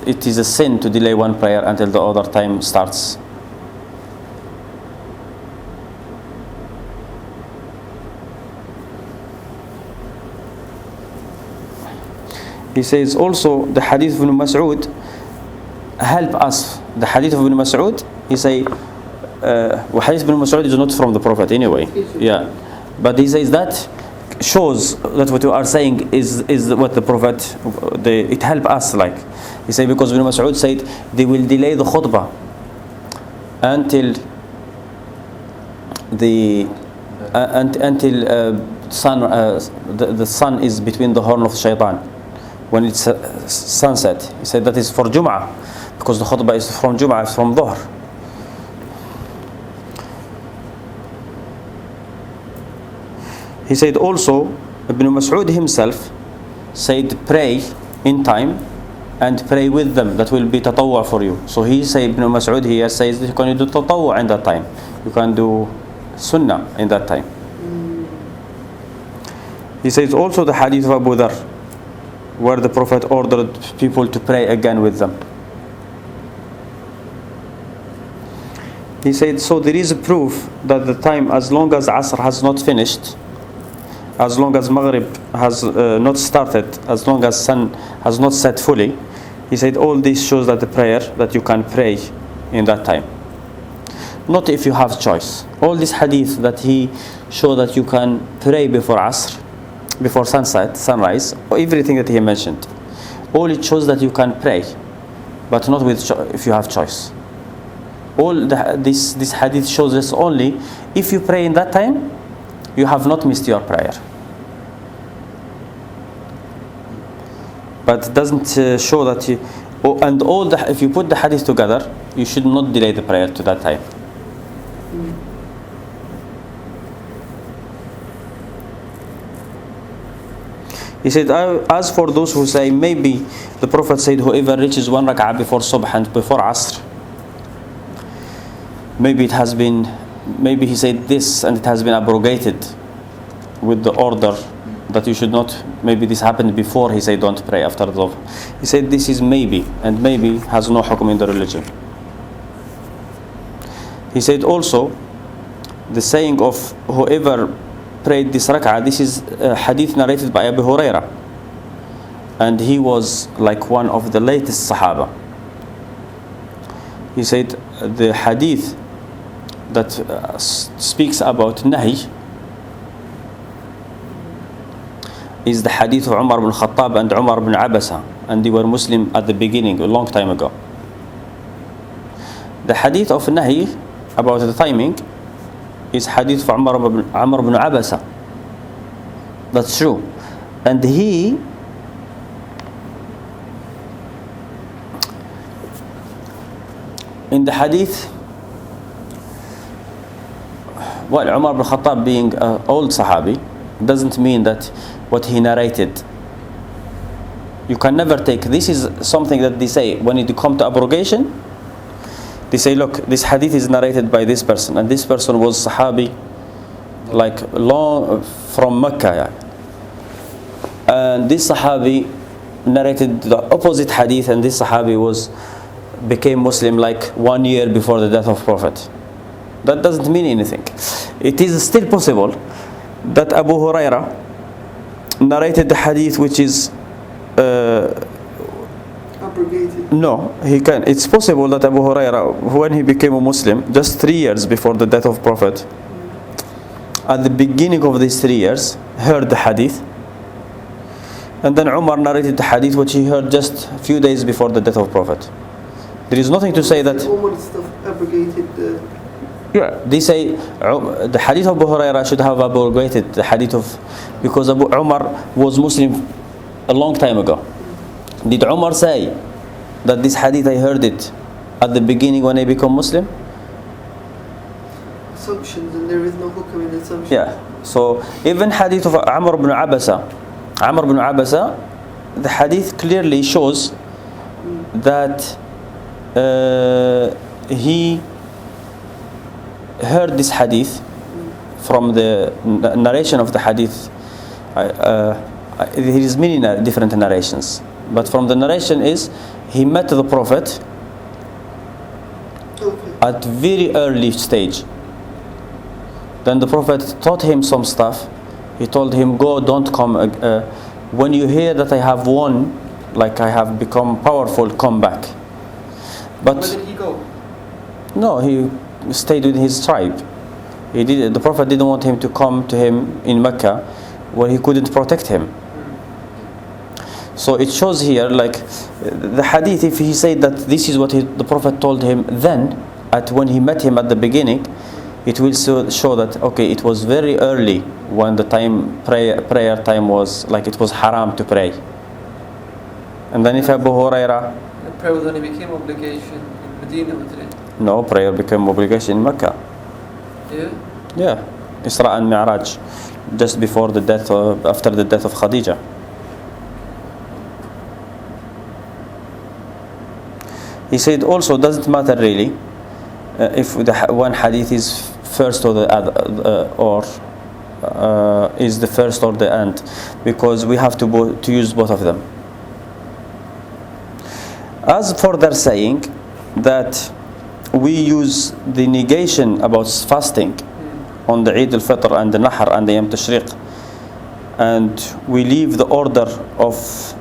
it is a sin to delay one prayer until the other time starts. He says also the hadith of Ibn Mas'ud help us. The hadith of Ibn Mas'ud, he say, hadith of Ibn Mas'ud is not from the Prophet anyway. Yeah, but he says that shows that what you are saying is what the Prophet, it help us, like he say, because Ibn Mas'ud said they will delay the khutbah until the the sun is between the horn of shaitan, when it's sunset. He said that is for Jum'ah, because the khutbah is from Jum'ah, it's from Dhuhr. He said also, Ibn Mas'ud himself said, pray in time and pray with them. That will be tatawwa for you. So he said, Ibn Mas'ud here says that you can do tatawwa in that time. You can do sunnah in that time. He says also the hadith of Abu Dharr, where the Prophet ordered people to pray again with them. He said, so there is a proof that the time, as long as Asr has not finished, as long as Maghrib has not started, as long as sun has not set fully, he said all this shows that the prayer, that you can pray in that time. Not if you have choice. All this hadith that he showed that you can pray before Asr, before sunset, sunrise, or everything that he mentioned, all it shows that you can pray, but not with if you have choice. All this hadith shows us only if you pray in that time, you have not missed your prayer. But it doesn't show that you, and all if you put the hadith together, you should not delay the prayer to that time. He said, as for those who say maybe the Prophet said whoever reaches 1 rak'ah before Subh and before Asr, maybe it has been, maybe he said this and it has been abrogated with the order that you should not, maybe this happened before he said don't pray after Dhuhr. He said this is maybe, and maybe has no hukum in the religion. He said also the saying of whoever prayed this rak'ah, this is a hadith narrated by Abu Huraira, and he was like one of the latest Sahaba. He said the hadith that speaks about Nahi is the hadith of Umar ibn Khattab and Umar ibn Abasa, and they were Muslim at the beginning, a long time ago. The hadith of Nahi about the timing is hadith of Umar ibn Abasa. That's true. And he in the hadith, well, Umar ibn Khattab being an old Sahabi doesn't mean that what he narrated, you can never take. This is something that they say when it comes to abrogation. They say, look, this hadith is narrated by this person, and this person was Sahabi, like long from Mecca, and this Sahabi narrated the opposite hadith, and this Sahabi became Muslim like 1 year before the death of Prophet. That doesn't mean anything. It is still possible that Abu Huraira narrated the hadith which is Abrogated. no, he can. It's possible that Abu Huraira, when he became a Muslim, just 3 years before the death of Prophet, at the beginning of these 3 years, heard the hadith, and then Umar narrated the hadith which he heard just a few days before the death of Prophet. There is nothing to say that. Umar stuff abrogated. Yeah, they say the hadith of Abu Huraira should have abrogated the hadith of, because Abu Umar was Muslim a long time ago. Did Umar say that this hadith I heard it at the beginning when I become Muslim? Assumptions, and there is no hukam in assumption. Yeah. So even hadith of Amr ibn Abasa, the hadith clearly shows that he heard this hadith from the narration of the hadith. There is many different narrations, but from the narration is he met the Prophet at very early stage. Then the Prophet taught him some stuff. He told him, go, don't come. When you hear that I have won, like I have become powerful, come back. But where did he go? no, he stayed with his tribe. The Prophet didn't want him to come to him in Mecca where he couldn't protect him. So it shows here, like the hadith, if he said that this is what the Prophet told him then, when he met him at the beginning, it will show that, okay, it was very early when the prayer time was, like it was haram to pray. And then if Abu Huraira, The prayer was only became obligation in Medina, wasn't it? no, prayer became obligation in Mecca. Yeah? Yeah, Isra and Mi'raj, just before the death, after the death of Khadija. He said also, doesn't matter really if one hadith is first or the other, or is the first or the end, because we have to use both of them. As for their saying that we use the negation about fasting on the Eid al-Fitr and the Nahr and the Yom Tashriq, and we leave the order of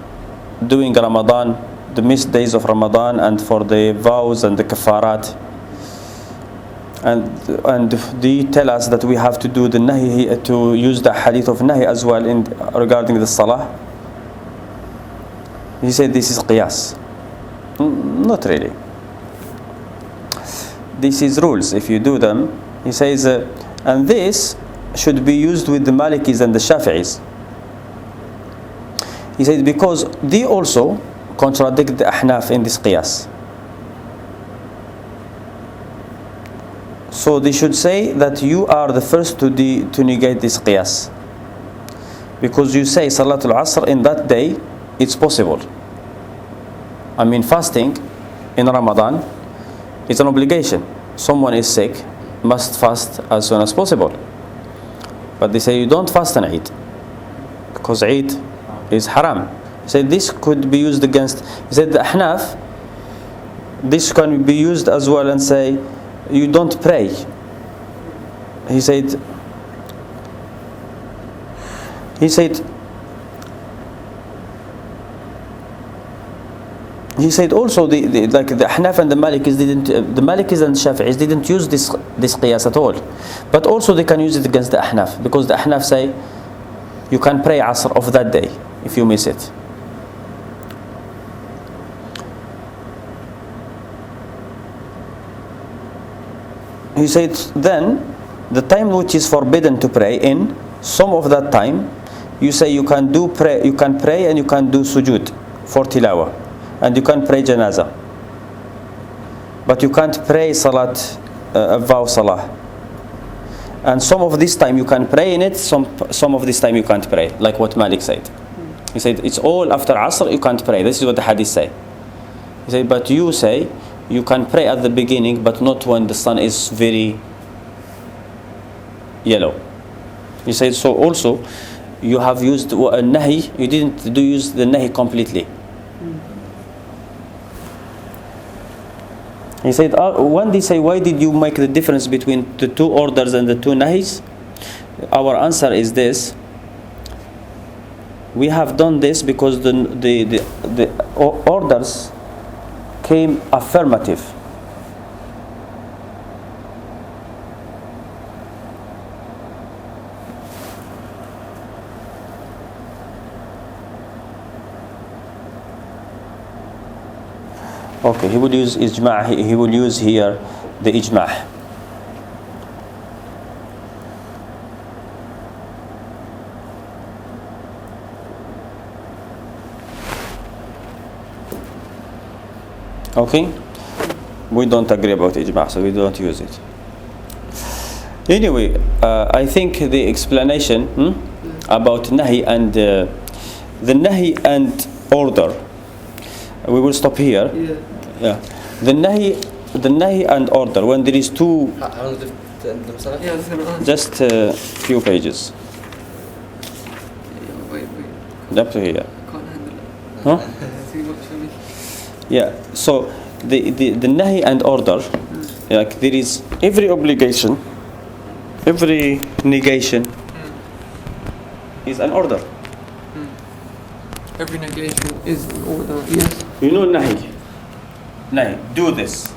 doing Ramadan, the missed days of Ramadan, and for the vows and the kafarat, and they tell us that we have to do the nahi, to use the hadith of nahi as well regarding the salah. He said this is qiyas. Not really. This is rules. If you do them, he says, and this should be used with the Malikis and the Shafi'is. He said because they also contradict the Ahnaf in this qiyas. So they should say that you are the first to negate this qiyas, because you say Salatul Asr in that day, it's possible. I mean, fasting in Ramadan is an obligation. Someone is sick, must fast as soon as possible. But they say you don't fast on Eid, because Eid is haram. He said this could be used against, he said the Ahnaf, this can be used as well and say you don't pray. He said also like the Ahnaf and the Malikis the Malikis and Shafi'is didn't use this qiyas at all. But also they can use it against the Ahnaf, because the Ahnaf say you can pray Asr of that day if you miss it. He said then the time which is forbidden to pray in, some of that time you say you can pray and you can do sujood for tilawa, and you can pray janazah, but you can't pray salat, vow salah. And some of this time you can pray in it, some of this time you can't pray, like what Malik said. He said it's all after Asr you can't pray. This is what the hadith say. He said but you say you can pray at the beginning, but not when the sun is very yellow. He said so also you have used a nahi, you didn't use the nahi completely. He said when they say why did you make the difference between the two orders and the two nahis, our answer is this: we have done this because the orders came affirmative. Okay, he will use ijma'. He will use here the ijma'. Okay? We don't agree about ijma', so we don't use it. Anyway, I think the explanation about nahi and the nahi and order, we will stop here. Yeah. The nahi and order, when there is two, how long the Masala? Yeah, I was gonna ask. just few pages, Yeah, wait. up to here. I can't handle it. Huh? It's too much for me. Yeah, so the nahi and order, like there is every obligation, every negation is an order. Every negation is an order. Yes. You know nahi, do this.